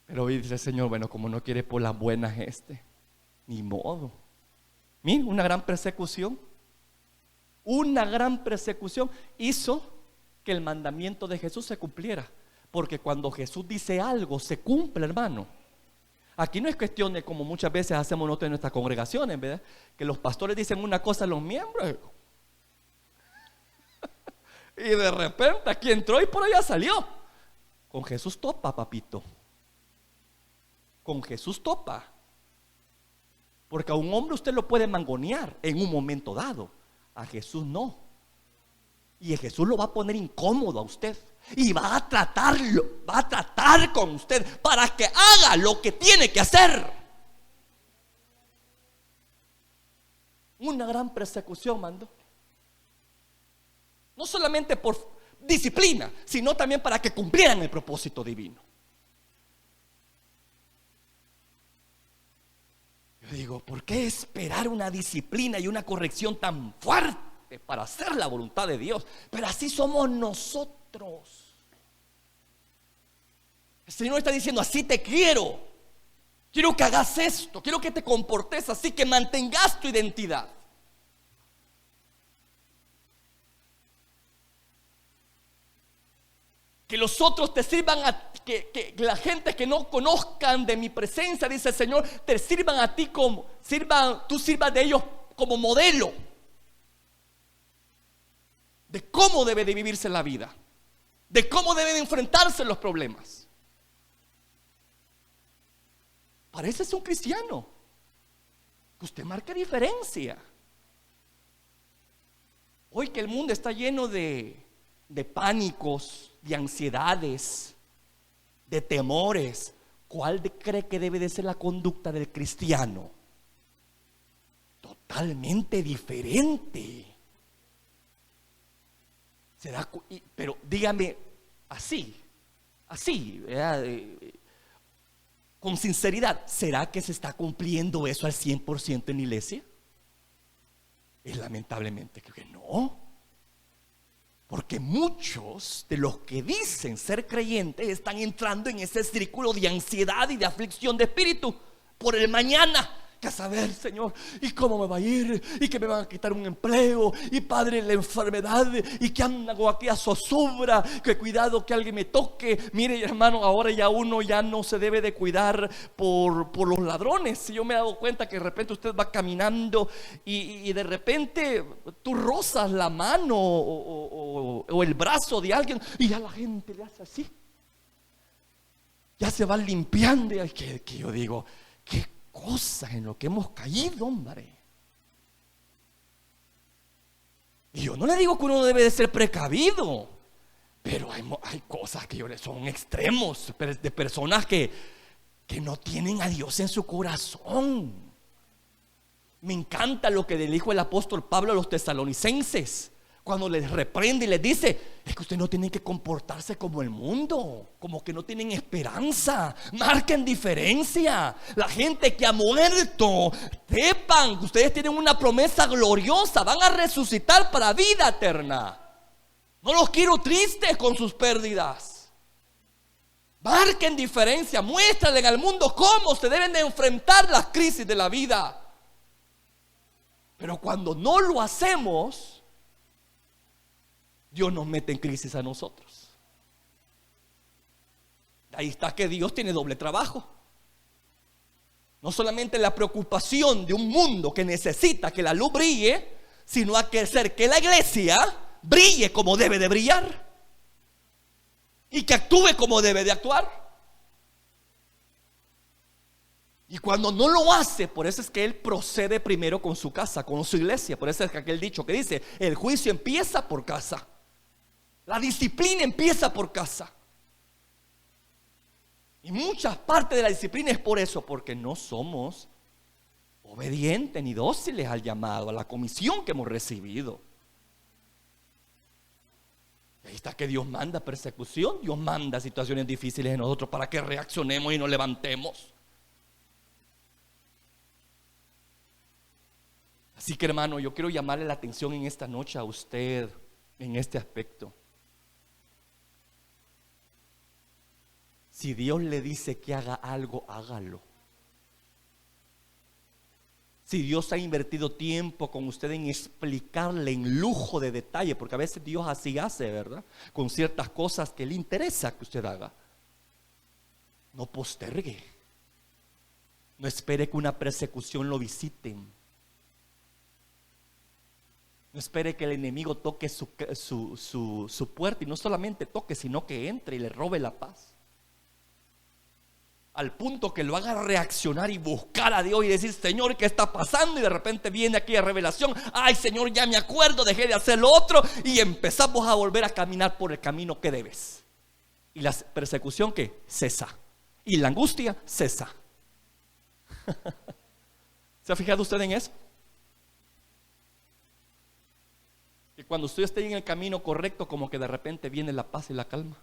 Pero dice el Señor, bueno, como no quiere por las buenas ni modo. Mira, una gran persecución hizo que el mandamiento de Jesús se cumpliera. Porque cuando Jesús dice algo, se cumple, hermano. Aquí no es cuestión de, como muchas veces hacemos nosotros en nuestras congregaciones, ¿verdad? Que los pastores dicen una cosa a los miembros y de repente aquí entró y por allá salió. Con Jesús topa, papito. con Jesús topa. Porque a un hombre usted lo puede mangonear en un momento dado, a Jesús no. Y Jesús lo va a poner incómodo a usted y va a tratar con usted para que haga lo que tiene que hacer. Una gran persecución mandó. No solamente por disciplina, sino también para que cumplieran el propósito divino. Yo digo, ¿por qué esperar una disciplina y una corrección tan fuerte para hacer la voluntad de Dios? Pero así somos nosotros. El Señor está diciendo, así te quiero. Quiero que hagas esto, quiero que te comportes así, que mantengas tu identidad. Que los otros te sirvan que la gente que no conozcan de mi presencia, dice el Señor, te sirvan a ti tú sirvas de ellos como modelo de cómo debe de vivirse la vida, de cómo deben de enfrentarse los problemas. Pareces un cristiano, que usted marca diferencia. Hoy que el mundo está lleno de pánicos, de ansiedades, de temores, ¿cuál cree que debe de ser la conducta del cristiano? Totalmente diferente. Pero dígame así, ¿verdad? Con sinceridad, ¿será que se está cumpliendo eso al 100% en la iglesia? Y lamentablemente creo que no. Porque muchos de los que dicen ser creyentes están entrando en ese círculo de ansiedad y de aflicción de espíritu por el mañana. Que a saber, Señor, ¿y cómo me va a ir? ¿Y que me van a quitar un empleo? Y Padre, la enfermedad. ¿Y que hago aquí a zozobra? Que cuidado que alguien me toque. Mire, hermano, ahora ya uno ya no se debe de cuidar por los ladrones. Si yo me he dado cuenta que de repente usted va caminando y de repente tú rozas la mano o el brazo de alguien y ya la gente le hace así. Ya se va limpiando. Y que yo digo, ¿qué cosas en lo que hemos caído, hombre? Y yo no le digo que uno debe de ser precavido, pero hay cosas que son extremos de personas que no tienen a Dios en su corazón. Me encanta lo que le dijo el apóstol Pablo a los tesalonicenses cuando les reprende y les dice: es que ustedes no tienen que comportarse como el mundo, como que no tienen esperanza. Marquen diferencia. La gente que ha muerto, sepan que ustedes tienen una promesa gloriosa, van a resucitar para vida eterna. No los quiero tristes con sus pérdidas. Marquen diferencia, muéstrenle al mundo cómo se deben de enfrentar las crisis de la vida. Pero cuando no lo hacemos, Dios nos mete en crisis a nosotros. Ahí está que Dios tiene doble trabajo. No solamente la preocupación de un mundo que necesita que la luz brille, sino a que hacer que la iglesia brille como debe de brillar y que actúe como debe de actuar. Y cuando no lo hace, por eso es que Él procede primero con su casa, con su iglesia. Por eso es que aquel dicho que dice: el juicio empieza por casa. La disciplina empieza por casa. Y muchas partes de la disciplina es por eso, porque no somos obedientes ni dóciles al llamado, a la comisión que hemos recibido. Ahí está que Dios manda persecución, Dios manda situaciones difíciles en nosotros para que reaccionemos y nos levantemos. Así que, hermano, yo quiero llamarle la atención en esta noche a usted en este aspecto. Si Dios le dice que haga algo, hágalo. Si Dios ha invertido tiempo con usted en explicarle en lujo de detalle, porque a veces Dios así hace, ¿verdad? Con ciertas cosas que le interesa que usted haga, no postergue. No espere que una persecución lo visite. No espere que el enemigo toque su puerta, y no solamente toque, sino que entre y le robe la paz. al punto que lo haga reaccionar y buscar a Dios y decir: Señor, ¿qué está pasando? Y de repente viene aquella revelación: ay, Señor, ya me acuerdo, dejé de hacer lo otro. Y empezamos a volver a caminar por el camino que debes. Y la persecución, ¿qué? Cesa. Y la angustia cesa. ¿Se ha fijado usted en eso? Que cuando usted esté en el camino correcto, como que de repente viene la paz y la calma.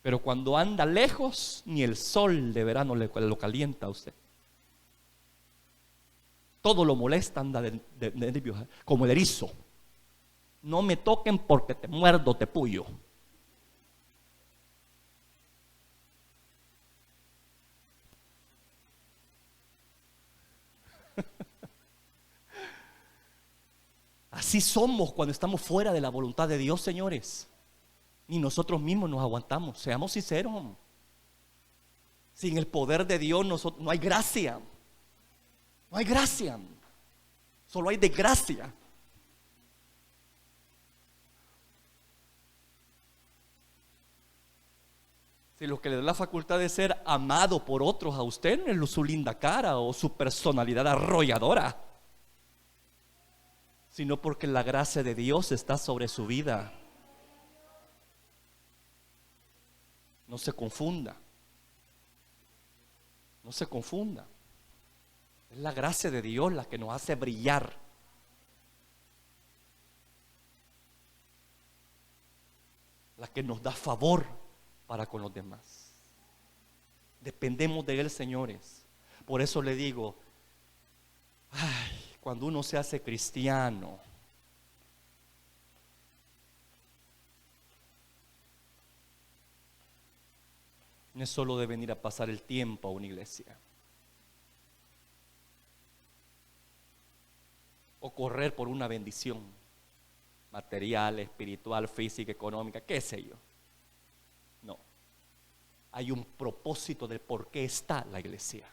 Pero cuando anda lejos, ni el sol de verano lo calienta a usted. Todo lo molesta, anda de nervios, como el erizo. No me toquen porque te muerdo, te puyo. Así somos cuando estamos fuera de la voluntad de Dios, señores. Ni nosotros mismos nos aguantamos. Seamos sinceros. Sin el poder de Dios no hay gracia. No hay gracia. Solo hay desgracia. Si lo que le da la facultad de ser amado por otros a usted no es su linda cara o su personalidad arrolladora, sino porque la gracia de Dios está sobre su vida. No se confunda. No se confunda. Es la gracia de Dios la que nos hace brillar. La que nos da favor para con los demás. Dependemos de Él, señores. Por eso le digo, cuando uno se hace cristiano, no es solo de venir a pasar el tiempo a una iglesia o correr por una bendición material, espiritual, física, económica, qué sé yo. No, hay un propósito del por qué está la iglesia.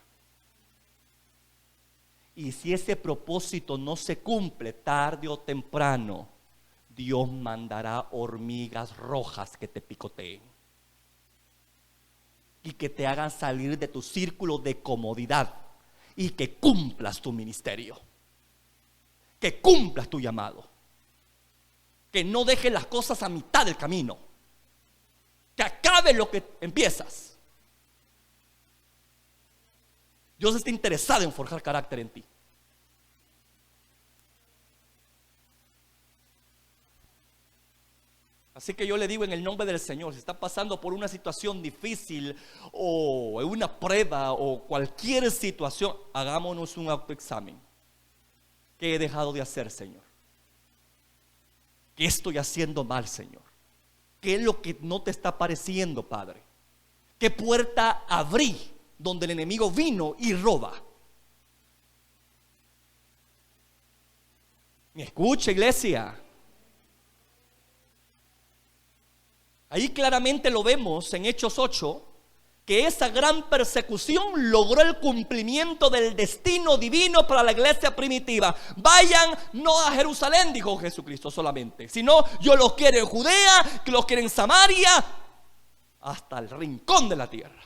Y si ese propósito no se cumple, tarde o temprano, Dios mandará hormigas rojas que te picoteen y que te hagan salir de tu círculo de comodidad y que cumplas tu ministerio, que cumplas tu llamado, que no dejes las cosas a mitad del camino, que acabes lo que empiezas. Dios está interesado en forjar carácter en ti. Así que yo le digo en el nombre del Señor, si está pasando por una situación difícil o una prueba o cualquier situación, hagámonos un autoexamen. ¿Qué he dejado de hacer, Señor? ¿Qué estoy haciendo mal, Señor? ¿Qué es lo que no te está pareciendo, Padre? ¿Qué puerta abrí donde el enemigo vino y roba? ¿Me escucha, iglesia? Ahí claramente lo vemos en Hechos 8, que esa gran persecución logró el cumplimiento del destino divino para la iglesia primitiva. Vayan no a Jerusalén, dijo Jesucristo solamente, sino yo los quiero en Judea, que los quiero en Samaria, hasta el rincón de la tierra.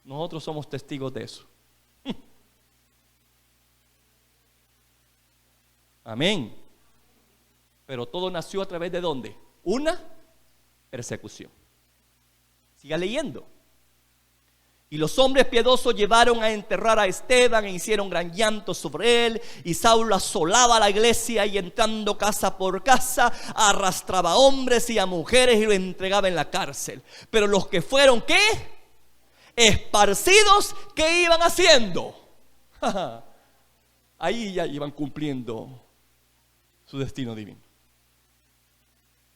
Nosotros somos testigos de eso. Amén. Pero todo nació a través de ¿dónde? Una persecución. Siga leyendo. Y los hombres piadosos llevaron a enterrar a Esteban e hicieron gran llanto sobre él. Y Saulo asolaba a la iglesia y entrando casa por casa arrastraba a hombres y a mujeres y lo entregaba en la cárcel. Pero los que fueron ¿qué? Esparcidos, ¿qué iban haciendo? Ahí ya iban cumpliendo su destino divino.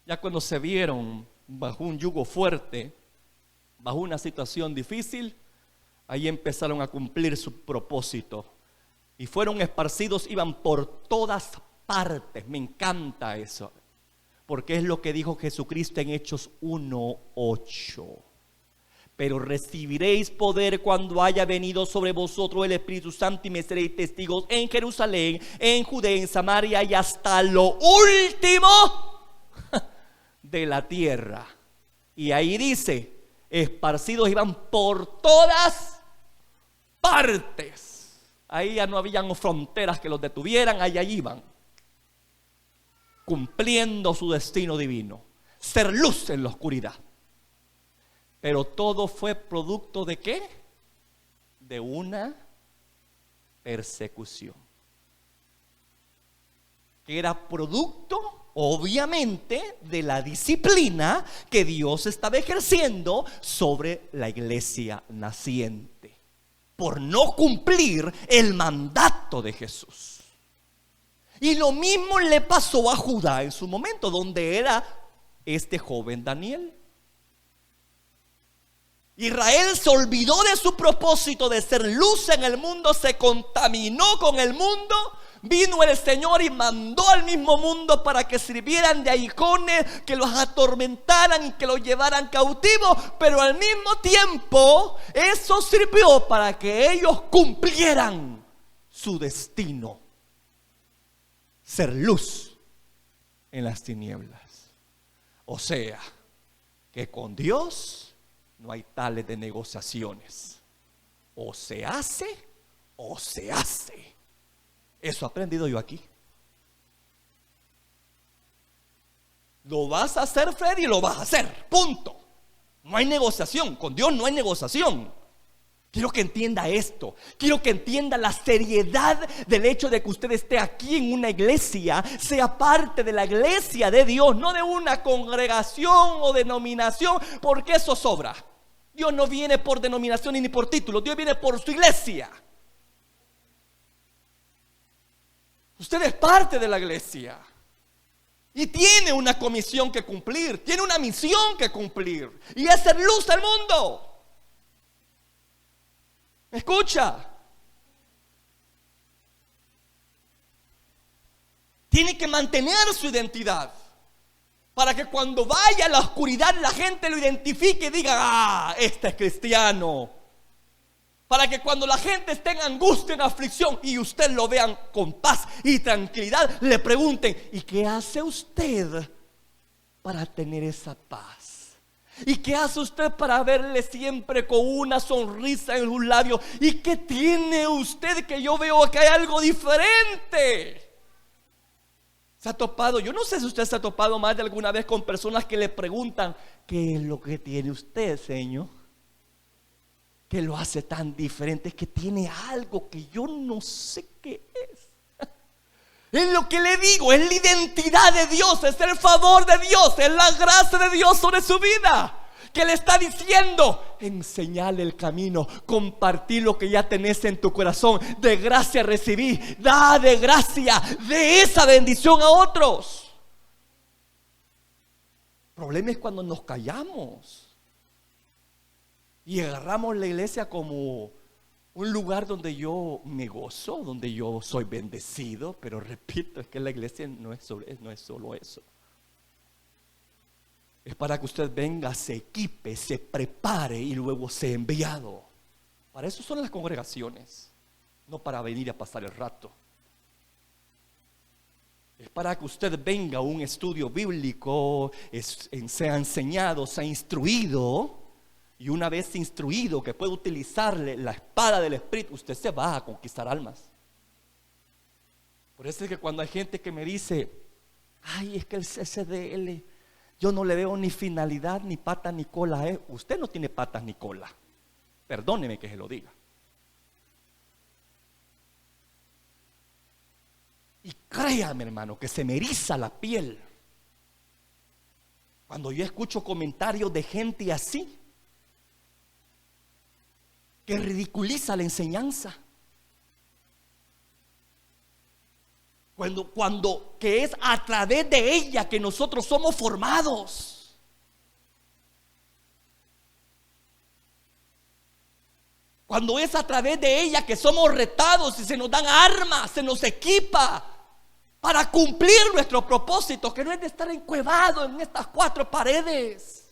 Ya cuando se vieron bajo un yugo fuerte, bajo una situación difícil, ahí empezaron a cumplir su propósito y fueron esparcidos, iban por todas partes. Me encanta eso, porque es lo que dijo Jesucristo en Hechos 1:8. Pero recibiréis poder cuando haya venido sobre vosotros el Espíritu Santo y me seréis testigos en Jerusalén, en Judea, en Samaria y hasta lo último de la tierra. Y ahí dice, esparcidos iban por todas partes. Ahí ya no habían fronteras que los detuvieran, allá iban, cumpliendo su destino divino, ser luz en la oscuridad. Pero todo fue producto ¿de qué? De una persecución, que era producto, obviamente, de la disciplina que Dios estaba ejerciendo sobre la iglesia naciente, por no cumplir el mandato de Jesús. Y lo mismo le pasó a Judá en su momento, donde era este joven Daniel. Israel se olvidó de su propósito de ser luz en el mundo, se contaminó con el mundo. Vino el Señor y mandó al mismo mundo para que sirvieran de icones, que los atormentaran y que los llevaran cautivos. Pero al mismo tiempo eso sirvió para que ellos cumplieran su destino: ser luz en las tinieblas. O sea, que con Dios no hay tales de negociaciones. O se hace o se hace. Eso he aprendido yo aquí. Lo vas a hacer, Freddy, lo vas a hacer. Punto. No hay negociación. Con Dios no hay negociación. Quiero que entienda esto. Quiero que entienda la seriedad del hecho de que usted esté aquí en una iglesia, sea parte de la iglesia de Dios, no de una congregación o denominación, porque eso sobra. Dios no viene por denominación ni por título. Dios viene por su iglesia. Usted es parte de la iglesia y tiene una comisión que cumplir, tiene una misión que cumplir, y es ser luz al mundo. ¿Me escucha? Tiene que mantener su identidad para que cuando vaya a la oscuridad la gente lo identifique y diga: ah, este es cristiano. Para que cuando la gente esté en angustia, en aflicción, y usted lo vean con paz y tranquilidad, le pregunten: ¿y qué hace usted para tener esa paz? ¿Y qué hace usted para verle siempre con una sonrisa en sus labios? ¿Y qué tiene usted que yo veo que hay algo diferente? ¿Se ha topado? Yo no sé si usted se ha topado más de alguna vez con personas que le preguntan: ¿qué es lo que tiene usted, Señor? ¿Qué lo hace tan diferente? Es que tiene algo que yo no sé qué es. Es lo que le digo, es la identidad de Dios, es el favor de Dios, es la gracia de Dios sobre su vida, que le está diciendo: enseñale el camino, compartir lo que ya tenés en tu corazón, de gracia recibí, da de gracia, de esa bendición a otros. El problema es cuando nos callamos y agarramos la iglesia como un lugar donde yo me gozo, donde yo soy bendecido. Pero repito, es que la iglesia no es solo eso. Es para que usted venga, se equipe, se prepare y luego sea enviado. Para eso son las congregaciones, no para venir a pasar el rato. Es para que usted venga a un estudio bíblico, sea enseñado, sea instruido. Y una vez instruido que puede utilizarle la espada del Espíritu, usted se va a conquistar almas. Por eso es que cuando hay gente que me dice: ay, es que el CCDL, yo no le veo ni finalidad, ni pata, ni cola. Usted no tiene patas ni cola. Perdóneme que se lo diga. Y créame, hermano, que se me eriza la piel cuando yo escucho comentarios de gente así, que ridiculiza la enseñanza. Cuando que es a través de ella que nosotros somos formados. Cuando es a través de ella que somos retados y se nos dan armas, se nos equipa para cumplir nuestro propósito, que no es de estar encuevado en estas cuatro paredes.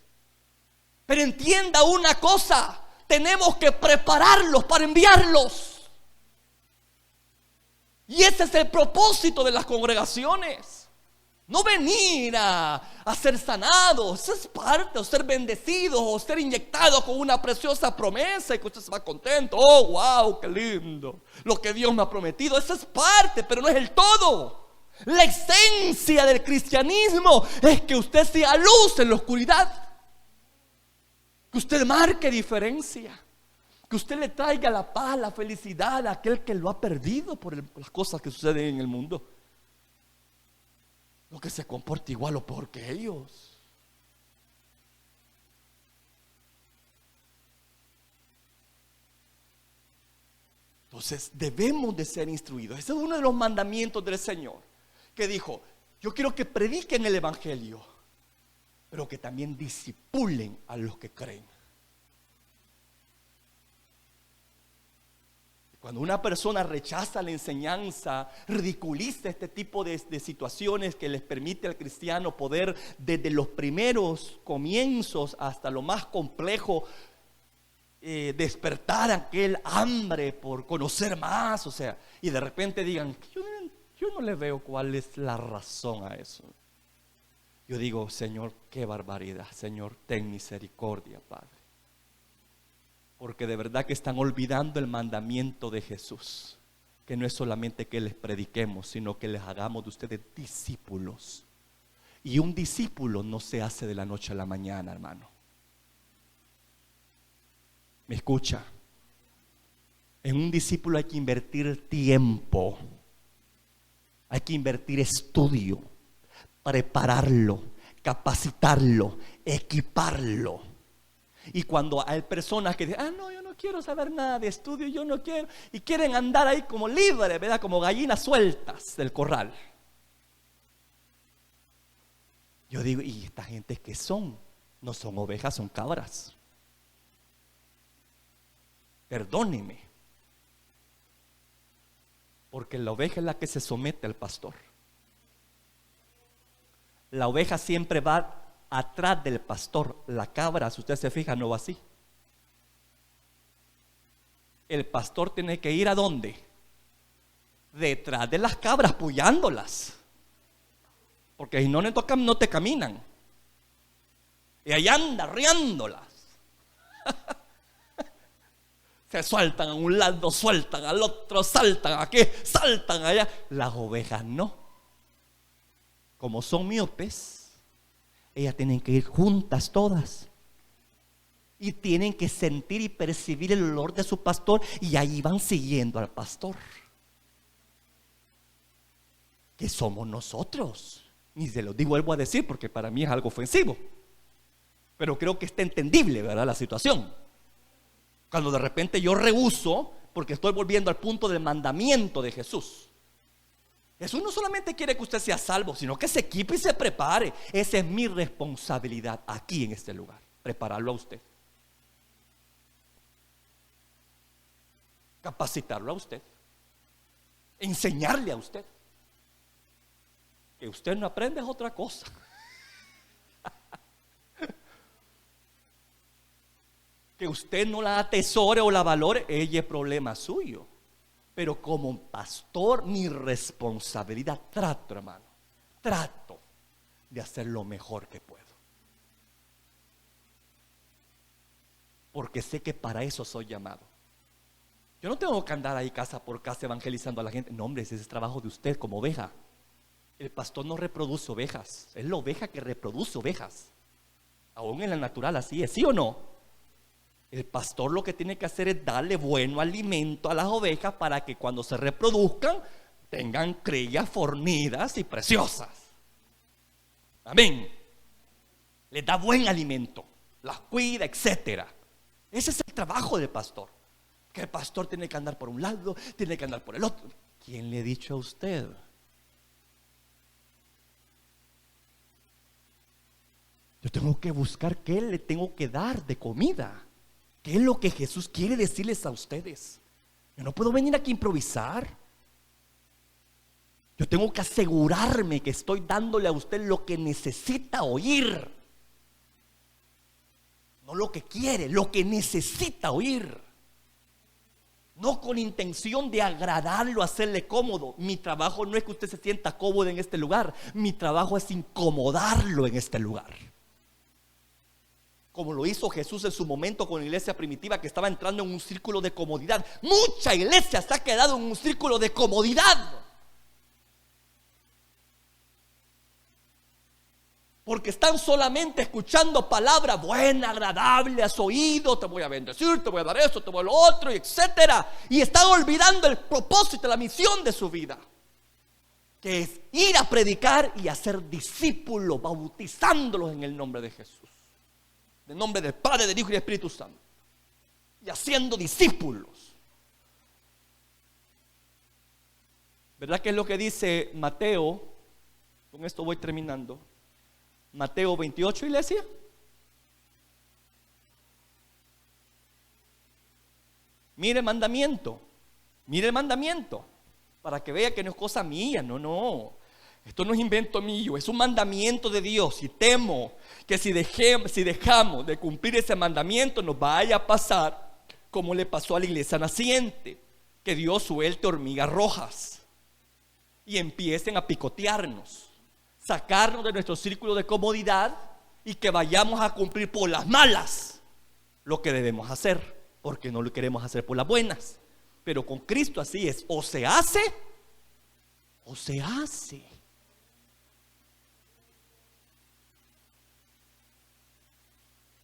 Pero entienda una cosa: tenemos que prepararlos para enviarlos. Y ese es el propósito de las congregaciones. No venir a ser sanados, eso es parte, o ser bendecidos, o ser inyectados con una preciosa promesa y que usted se va contento. Oh, wow, qué lindo lo que Dios me ha prometido. Eso es parte, pero no es el todo. La esencia del cristianismo es que usted sea luz en la oscuridad, que usted marque diferencia, que usted le traiga la paz, la felicidad a aquel que lo ha perdido por las cosas que suceden en el mundo. No que se comporte igual o peor que ellos. Entonces debemos de ser instruidos. Ese es uno de los mandamientos del Señor, que dijo: yo quiero que prediquen el evangelio, pero que también discipulen a los que creen. Cuando una persona rechaza la enseñanza, ridiculiza este tipo de situaciones que les permite al cristiano poder, desde los primeros comienzos hasta lo más complejo, despertar aquel hambre por conocer más, o sea, y de repente digan: yo no le veo cuál es la razón a eso. Yo digo: Señor, qué barbaridad. Señor, ten misericordia, Padre. Porque de verdad que están olvidando el mandamiento de Jesús, que no es solamente que les prediquemos, sino que les hagamos de ustedes discípulos. Y un discípulo no se hace de la noche a la mañana, hermano. ¿Me escucha? En un discípulo hay que invertir tiempo, hay que invertir estudio, prepararlo, capacitarlo, equiparlo. Y cuando hay personas que dicen: no, yo no quiero saber nada de estudio, yo no quiero, y quieren andar ahí como libres, ¿verdad? Como gallinas sueltas del corral. Yo digo: ¿y esta gente qué son? No son ovejas, son cabras. Perdóneme, porque la oveja es la que se somete al pastor. La oveja siempre va atrás del pastor. La cabra, si usted se fija, no va así. El pastor tiene que ir ¿a dónde? Detrás de las cabras, apoyándolas, porque si no te caminan. Y ahí anda riándolas. Se sueltan a un lado, sueltan al otro, saltan aquí, saltan allá. Las ovejas no. Como son miopes, ellas tienen que ir juntas todas. Y tienen que sentir y percibir el olor de su pastor. Y ahí van siguiendo al pastor. ¿Qué somos nosotros? Ni se lo digo, vuelvo a decir, porque para mí es algo ofensivo. Pero creo que está entendible, ¿verdad? La situación. Cuando de repente yo rehúso, porque estoy volviendo al punto del mandamiento de Jesús. Jesús no solamente quiere que usted sea salvo, sino que se equipe y se prepare. Esa es mi responsabilidad aquí en este lugar, prepararlo a usted, capacitarlo a usted, enseñarle a usted. Que usted no aprende es otra cosa. Que usted no la atesore o la valore, ella es problema suyo. Pero como pastor, mi responsabilidad, trato, hermano, trato de hacer lo mejor que puedo. Porque sé que para eso soy llamado. Yo no tengo que andar ahí casa por casa evangelizando a la gente. No, hombre, ese es el trabajo de usted como oveja. El pastor no reproduce ovejas, es la oveja que reproduce ovejas. Aún en la natural así es, ¿sí o no? El pastor lo que tiene que hacer es darle bueno alimento a las ovejas para que cuando se reproduzcan tengan crías fornidas y preciosas. Amén. Les da buen alimento, las cuida, etcétera. Ese es el trabajo del pastor. Que el pastor tiene que andar por un lado, tiene que andar por el otro. ¿Quién le ha dicho a usted? Yo tengo que buscar qué le tengo que dar de comida. ¿Qué es lo que Jesús quiere decirles a ustedes? Yo no puedo venir aquí a improvisar. Yo tengo que asegurarme que estoy dándole a usted lo que necesita oír. No lo que quiere, lo que necesita oír. no con intención de agradarlo, hacerle cómodo. Mi trabajo no es que usted se sienta cómodo en este lugar, mi trabajo es incomodarlo en este lugar. Como lo hizo Jesús en su momento con la iglesia primitiva, que estaba entrando en un círculo de comodidad. Mucha iglesia se ha quedado en un círculo de comodidad, porque están solamente escuchando palabra buena, agradable a su oído. Te voy a bendecir, te voy a dar esto, te voy a lo otro, y etcétera. Y están olvidando el propósito, la misión de su vida, que es ir a predicar y hacer discípulos, bautizándolos en el nombre de Jesús, en el nombre del Padre, del Hijo y del Espíritu Santo, y haciendo discípulos. ¿Verdad que es lo que dice Mateo? Con esto voy terminando. Mateo 28, iglesia. Mire el mandamiento, para que vea que no es cosa mía. No, esto no es invento mío, es un mandamiento de Dios. Y temo que si dejamos de cumplir ese mandamiento, nos vaya a pasar como le pasó a la iglesia naciente, que Dios suelte hormigas rojas y empiecen a picotearnos, sacarnos de nuestro círculo de comodidad, y que vayamos a cumplir por las malas lo que debemos hacer, porque no lo queremos hacer por las buenas. Pero con Cristo así es: o se hace o se hace.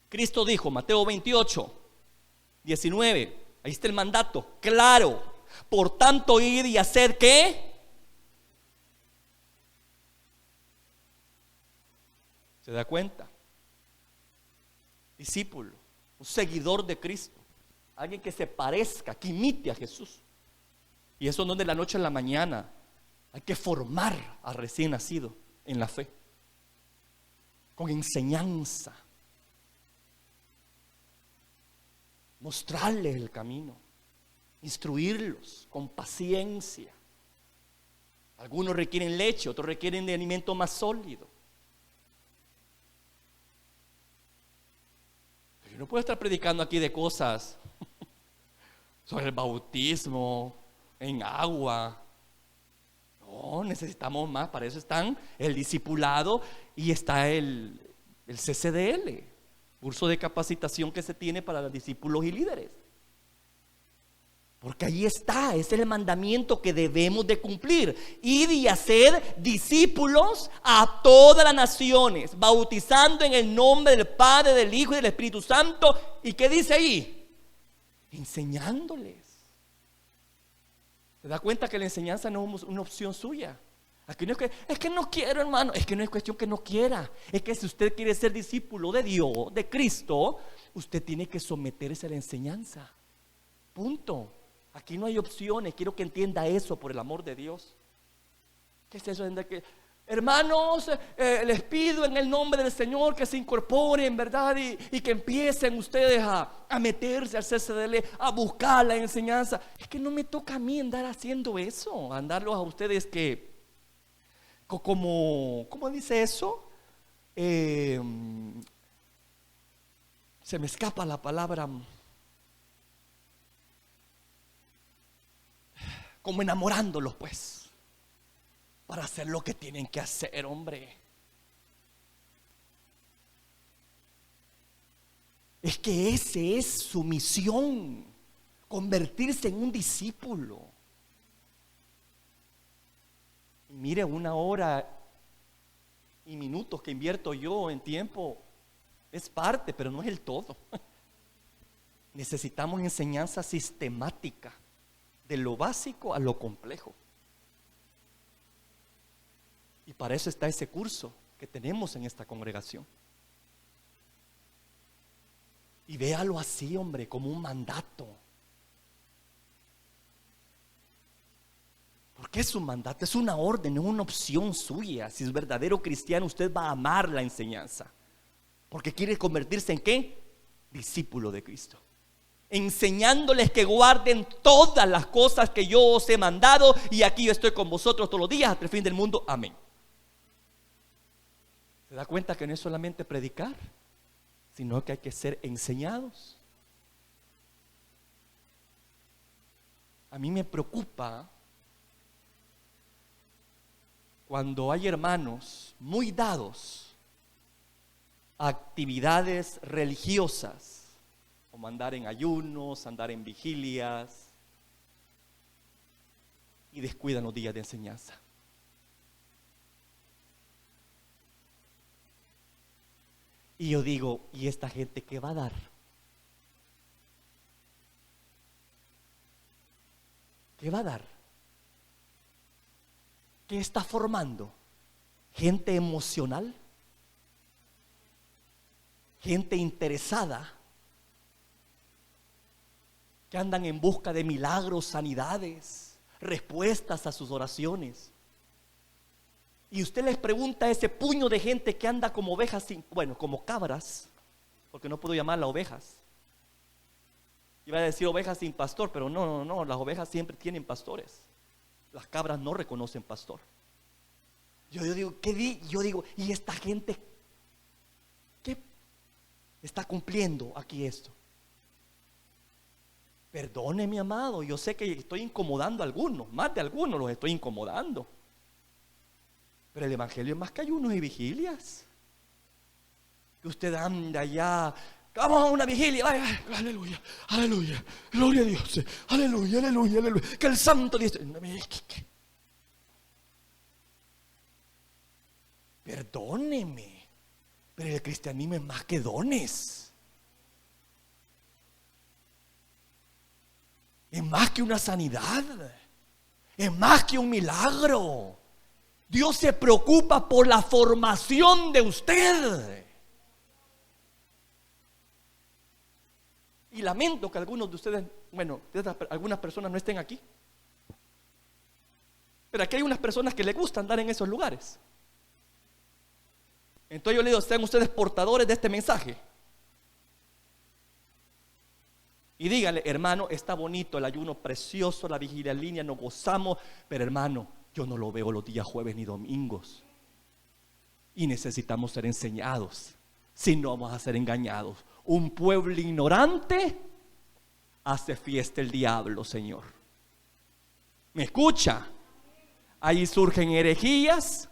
Cristo dijo, Mateo 28, 19, ahí está el mandato claro: por tanto, ir y hacer ¿qué? ¿Se da cuenta? Discípulo, un seguidor de Cristo, alguien que se parezca, que imite a Jesús. Y eso no es de la noche a la mañana. Hay que formar al recién nacido en la fe, con enseñanza, mostrarles el camino, instruirlos con paciencia. Algunos requieren leche, otros requieren de alimento más sólido. Yo no puedo estar predicando aquí de cosas sobre el bautismo en agua. No, necesitamos más. Para eso están el discipulado y está el CCDL, curso de capacitación que se tiene para los discípulos y líderes. Porque ahí está, ese es el mandamiento que debemos de cumplir: ir y hacer discípulos a todas las naciones, bautizando en el nombre del Padre, del Hijo y del Espíritu Santo. ¿Y qué dice ahí? Enseñándoles. ¿Se da cuenta que la enseñanza no es una opción suya? Aquí no es que no quiero, hermano. Es que no es cuestión que no quiera. Es que si usted quiere ser discípulo de Dios, de Cristo, usted tiene que someterse a la enseñanza. Punto. Aquí no hay opciones. Quiero que entienda eso, por el amor de Dios. ¿Qué es eso? Hermanos, les pido en el nombre del Señor que se incorporen, ¿verdad? Y que empiecen ustedes a meterse al CCDL, a buscar la enseñanza. Es que no me toca a mí andar haciendo eso, andarlos a ustedes que, ¿cómo dice eso? Se me escapa la palabra. Como enamorándolos, pues, para hacer lo que tienen que hacer, hombre. Es que ese es su misión, convertirse en un discípulo. Y mire, 1 hora y minutos que invierto yo en tiempo es parte, pero no es el todo. Necesitamos enseñanza sistemática, de lo básico a lo complejo. Y para eso está ese curso que tenemos en esta congregación. Y véalo así, hombre, como un mandato. Porque es un mandato, es una orden, no es una opción suya. Si es verdadero cristiano, usted va a amar la enseñanza, porque quiere convertirse en ¿qué? Discípulo de Cristo, enseñándoles que guarden todas las cosas que yo os he mandado, y aquí yo estoy con vosotros todos los días hasta el fin del mundo. Amén. ¿Se da cuenta que no es solamente predicar, sino que hay que ser enseñados? A mí me preocupa cuando hay hermanos muy dados a actividades religiosas, como andar en ayunos, andar en vigilias, y descuidan los días de enseñanza. Y yo digo, ¿y esta gente qué va a dar? ¿Qué va a dar? ¿Qué está formando? ¿Gente emocional? ¿Gente interesada? Que andan en busca de milagros, sanidades, respuestas a sus oraciones. Y usted les pregunta a ese puño de gente que anda como ovejas, como cabras, porque no puedo llamarlas ovejas. Iba a decir ovejas sin pastor, pero no, las ovejas siempre tienen pastores. Las cabras no reconocen pastor. Yo digo, ¿y esta gente qué está cumpliendo aquí esto? Perdone, mi amado, yo sé que estoy incomodando a algunos, más de algunos los estoy incomodando. Pero el evangelio es más que ayunos y vigilias. Que usted anda ya, vamos a una vigilia, vaya, aleluya, aleluya, gloria a Dios, aleluya, aleluya, aleluya, que el santo Dios. Perdóneme, pero el cristianismo es más que dones. Es más que una sanidad. Es más que un milagro. Dios se preocupa por la formación de usted. Y lamento que algunos de ustedes, algunas personas no estén aquí. Pero aquí hay unas personas que les gusta andar en esos lugares. Entonces yo le digo, sean ustedes portadores de este mensaje. Y díganle, hermano, está bonito el ayuno, precioso, la vigilia en línea, nos gozamos, pero hermano, yo no lo veo los días jueves ni domingos. Y necesitamos ser enseñados, si no vamos a ser engañados. Un pueblo ignorante hace fiesta el diablo, Señor. ¿Me escucha? Allí surgen herejías,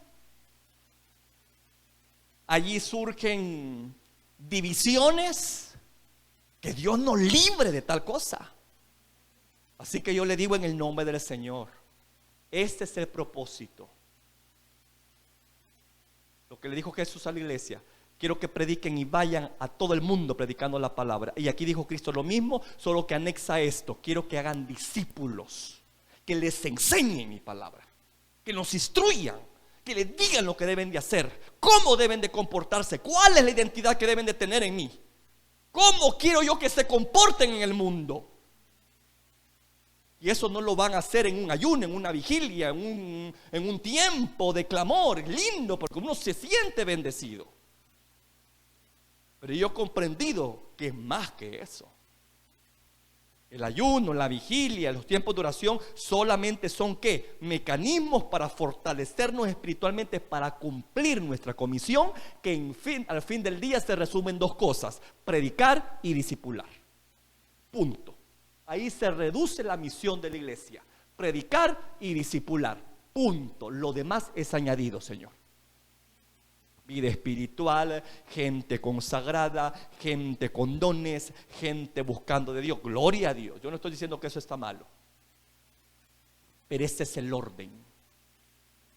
allí surgen divisiones. Que Dios nos libre de tal cosa. Así que yo le digo en el nombre del Señor, este es el propósito. Lo que le dijo Jesús a la iglesia: quiero que prediquen y vayan a todo el mundo predicando la palabra. Y aquí dijo Cristo lo mismo, solo que anexa esto: quiero que hagan discípulos, que les enseñen mi palabra, que nos instruyan, que les digan lo que deben de hacer, cómo deben de comportarse, cuál es la identidad que deben de tener en mí. ¿Cómo quiero yo que se comporten en el mundo? Y eso no lo van a hacer en un ayuno, en una vigilia, en un tiempo de clamor lindo, porque uno se siente bendecido. Pero yo he comprendido que es más que eso. El ayuno, la vigilia, los tiempos de oración solamente son ¿qué? Mecanismos para fortalecernos espiritualmente, para cumplir nuestra comisión, que al fin del día se resumen en dos cosas: predicar y discipular. Punto. Ahí se reduce la misión de la iglesia: predicar y discipular. Punto. Lo demás es añadido, Señor. Vida espiritual, gente consagrada, gente con dones, gente buscando de Dios. Gloria a Dios. Yo no estoy diciendo que eso está malo, pero ese es el orden.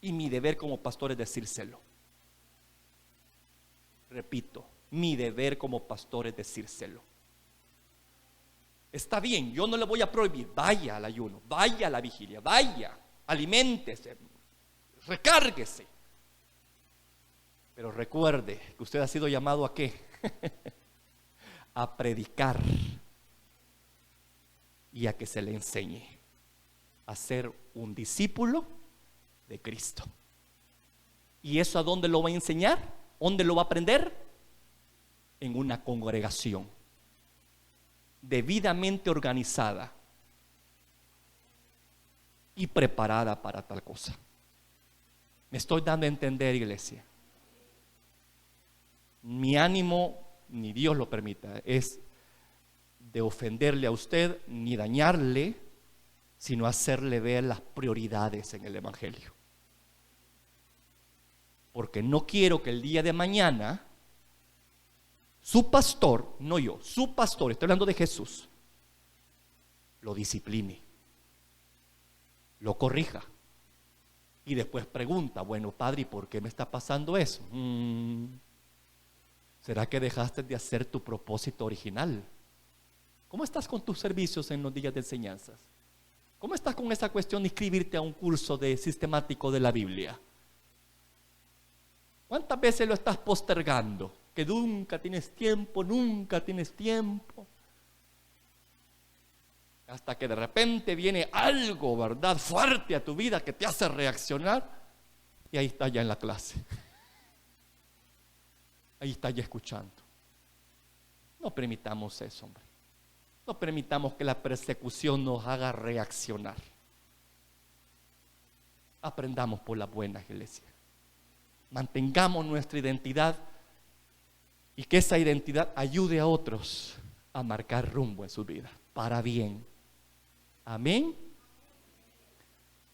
Y mi deber como pastor es decírselo. Repito, mi deber como pastor es decírselo. Está bien, yo no le voy a prohibir. Vaya al ayuno, vaya a la vigilia, vaya, aliméntese, recárguese. Pero recuerde que usted ha sido llamado ¿a qué? A predicar y a que se le enseñe a ser un discípulo de Cristo. ¿Y eso a dónde lo va a enseñar? ¿Dónde lo va a aprender? En una congregación debidamente organizada y preparada para tal cosa. ¿Me estoy dando a entender, iglesia? Mi ánimo, ni Dios lo permita, es de ofenderle a usted ni dañarle, sino hacerle ver las prioridades en el Evangelio. Porque no quiero que el día de mañana su pastor, no yo, su pastor, estoy hablando de Jesús, lo discipline, lo corrija y después pregunta, bueno, padre, ¿y por qué me está pasando eso? ¿Será que dejaste de hacer tu propósito original? ¿Cómo estás con tus servicios en los días de enseñanzas? ¿Cómo estás con esa cuestión de inscribirte a un curso de sistemático de la Biblia? ¿Cuántas veces lo estás postergando? Que nunca tienes tiempo. Hasta que de repente viene algo, ¿verdad?, fuerte a tu vida que te hace reaccionar. Y ahí está ya en la clase. Ahí está ya escuchando. No permitamos eso, hombre. No permitamos que la persecución nos haga reaccionar. Aprendamos por la buena, iglesia. Mantengamos nuestra identidad y que esa identidad ayude a otros a marcar rumbo en su vida, para bien. Amén.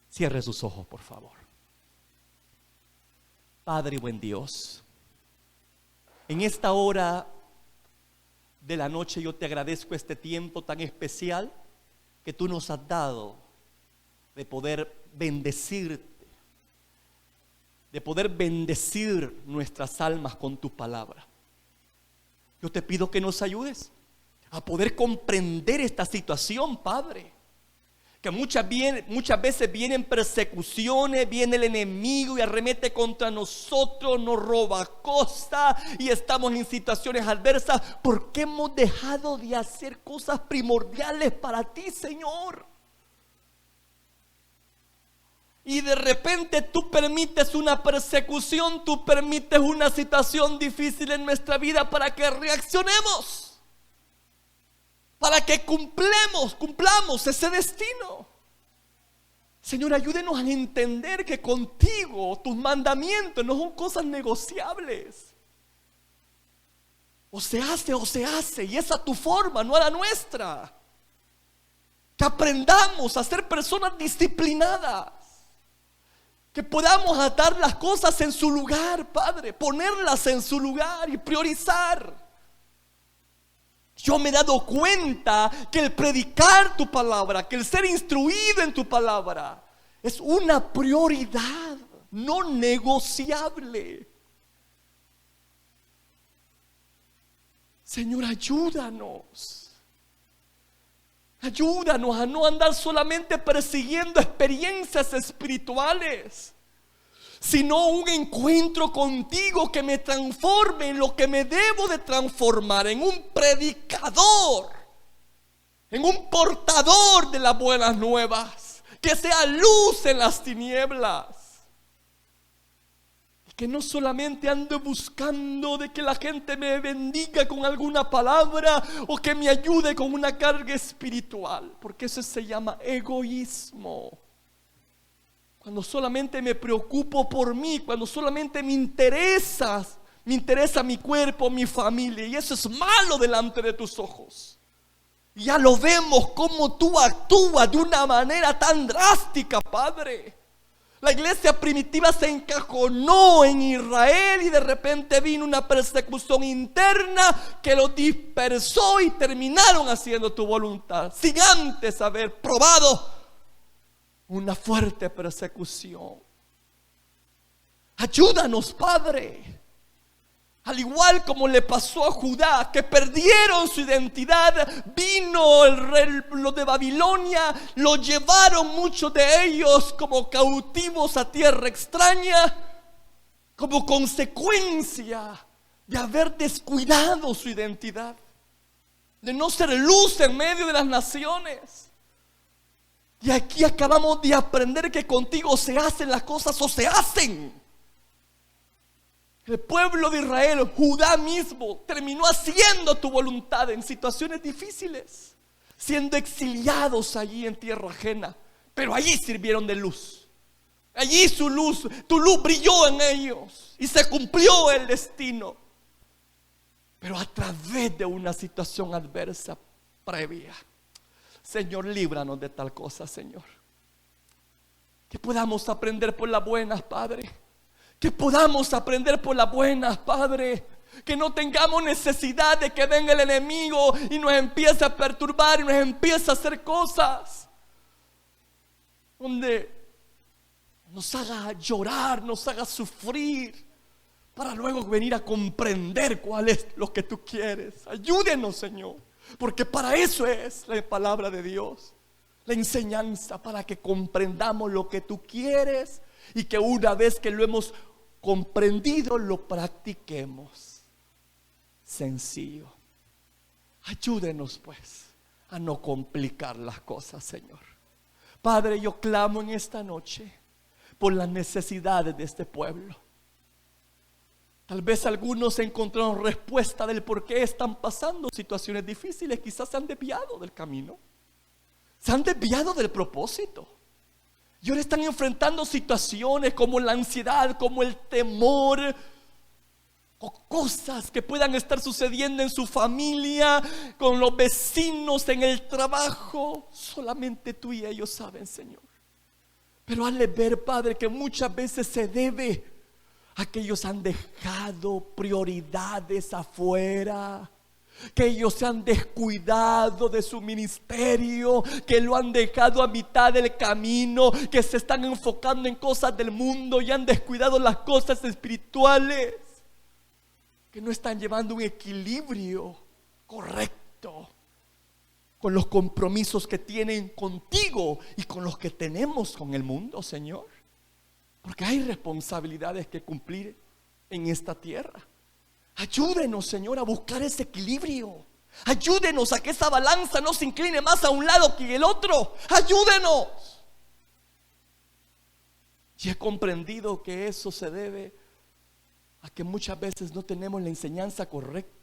Cierre sus ojos, por favor. Padre, buen Dios, en esta hora de la noche yo te agradezco este tiempo tan especial que tú nos has dado de poder bendecirte, de poder bendecir nuestras almas con tu palabra. Yo te pido que nos ayudes a poder comprender esta situación, Padre. Que muchas veces vienen persecuciones, viene el enemigo y arremete contra nosotros, nos roba cosas y estamos en situaciones adversas porque hemos dejado de hacer cosas primordiales para ti, Señor. Y de repente tú permites una persecución, tú permites una situación difícil en nuestra vida para que reaccionemos. Para que cumplamos ese destino. Señor, ayúdenos a entender que contigo tus mandamientos no son cosas negociables. O se hace, y esa tu forma, no a la nuestra. Que aprendamos a ser personas disciplinadas. Que podamos atar las cosas en su lugar, Padre, ponerlas en su lugar y priorizar. Yo me he dado cuenta que el predicar tu palabra, que el ser instruido en tu palabra es una prioridad no negociable. Señor, ayúdanos a no andar solamente persiguiendo experiencias espirituales, sino un encuentro contigo que me transforme en lo que me debo de transformar, en un predicador, en un portador de las buenas nuevas, que sea luz en las tinieblas, y que no solamente ande buscando de que la gente me bendiga con alguna palabra o que me ayude con una carga espiritual, porque eso se llama egoísmo. Cuando solamente me preocupo por mí, cuando solamente me interesa mi cuerpo, mi familia, y eso es malo delante de tus ojos. Y ya lo vemos como tú actúas de una manera tan drástica, Padre. La iglesia primitiva se encajonó en Israel y de repente vino una persecución interna que los dispersó y terminaron haciendo tu voluntad, sin antes haber probado una fuerte persecución. Ayúdanos, Padre. Al igual como le pasó a Judá, que perdieron su identidad, vino el rey, los de Babilonia, lo llevaron muchos de ellos como cautivos a tierra extraña, como consecuencia de haber descuidado su identidad, de no ser luz en medio de las naciones. Y aquí acabamos de aprender que contigo se hacen las cosas o se hacen. El pueblo de Israel, Judá mismo, terminó haciendo tu voluntad en situaciones difíciles, siendo exiliados allí en tierra ajena. Pero allí sirvieron de luz. Allí tu luz brilló en ellos y se cumplió el destino. Pero a través de una situación adversa previa. Señor, líbranos de tal cosa, Señor. Que podamos aprender por las buenas, Padre. Que podamos aprender por las buenas, Padre. Que no tengamos necesidad de que venga el enemigo y nos empiece a perturbar y nos empiece a hacer cosas donde nos haga llorar, nos haga sufrir, para luego venir a comprender cuál es lo que tú quieres. Ayúdenos, Señor, porque para eso es la palabra de Dios, la enseñanza, para que comprendamos lo que tú quieres y que una vez que lo hemos comprendido lo practiquemos. Sencillo. Ayúdenos pues a no complicar las cosas, Señor. Padre, yo clamo en esta noche por las necesidades de este pueblo. Tal vez algunos encontraron respuesta del por qué están pasando situaciones difíciles. Quizás se han desviado del camino, se han desviado del propósito y ahora están enfrentando situaciones como la ansiedad, como el temor, o cosas que puedan estar sucediendo en su familia, con los vecinos, en el trabajo. Solamente tú y ellos saben, Señor. Pero hazle ver, Padre, que muchas veces se debe a que ellos han dejado prioridades afuera, que ellos se han descuidado de su ministerio, que lo han dejado a mitad del camino, que se están enfocando en cosas del mundo y han descuidado las cosas espirituales, que no están llevando un equilibrio correcto con los compromisos que tienen contigo y con los que tenemos con el mundo, Señor. Porque hay responsabilidades que cumplir en esta tierra. Ayúdenos, Señor, a buscar ese equilibrio. Ayúdenos a que esa balanza no se incline más a un lado que el otro. Ayúdenos. Y he comprendido que eso se debe a que muchas veces no tenemos la enseñanza correcta.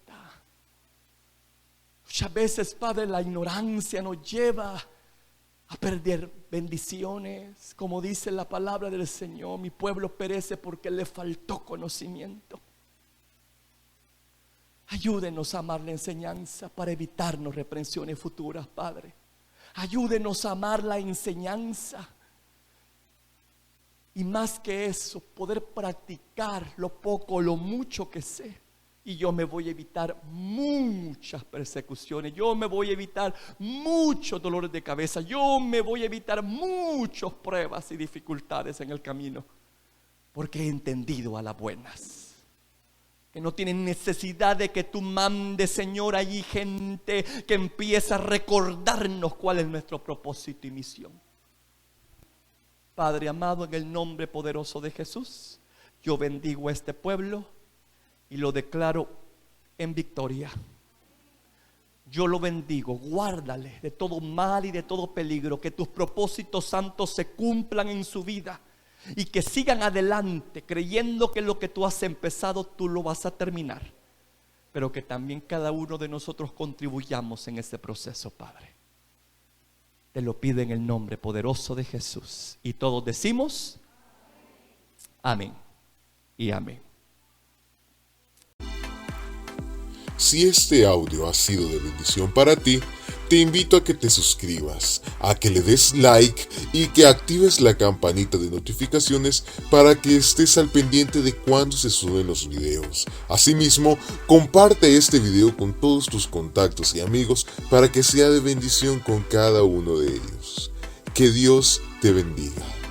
Muchas veces, Padre, la ignorancia nos lleva a perder bendiciones. Como dice la palabra del Señor, mi pueblo perece porque le faltó conocimiento. Ayúdenos a amar la enseñanza para evitarnos reprensiones futuras, Padre. Ayúdenos a amar la enseñanza. Y más que eso, poder practicar lo poco o lo mucho que sé. Y yo me voy a evitar muchas persecuciones. Yo me voy a evitar muchos dolores de cabeza. Yo me voy a evitar muchas pruebas y dificultades en el camino. Porque he entendido a las buenas que no tienen necesidad de que tú mandes, Señor, allí gente que empiece a recordarnos cuál es nuestro propósito y misión. Padre amado, en el nombre poderoso de Jesús, yo bendigo a este pueblo y lo declaro en victoria. Yo lo bendigo, guárdale de todo mal y de todo peligro, que tus propósitos santos se cumplan en su vida y que sigan adelante creyendo que lo que tú has empezado tú lo vas a terminar, pero que también cada uno de nosotros contribuyamos en ese proceso, Padre. Te lo pido en el nombre poderoso de Jesús. Y todos decimos amén y amén. Si este audio ha sido de bendición para ti, te invito a que te suscribas, a que le des like y que actives la campanita de notificaciones para que estés al pendiente de cuando se suben los videos. Asimismo, comparte este video con todos tus contactos y amigos para que sea de bendición con cada uno de ellos. Que Dios te bendiga.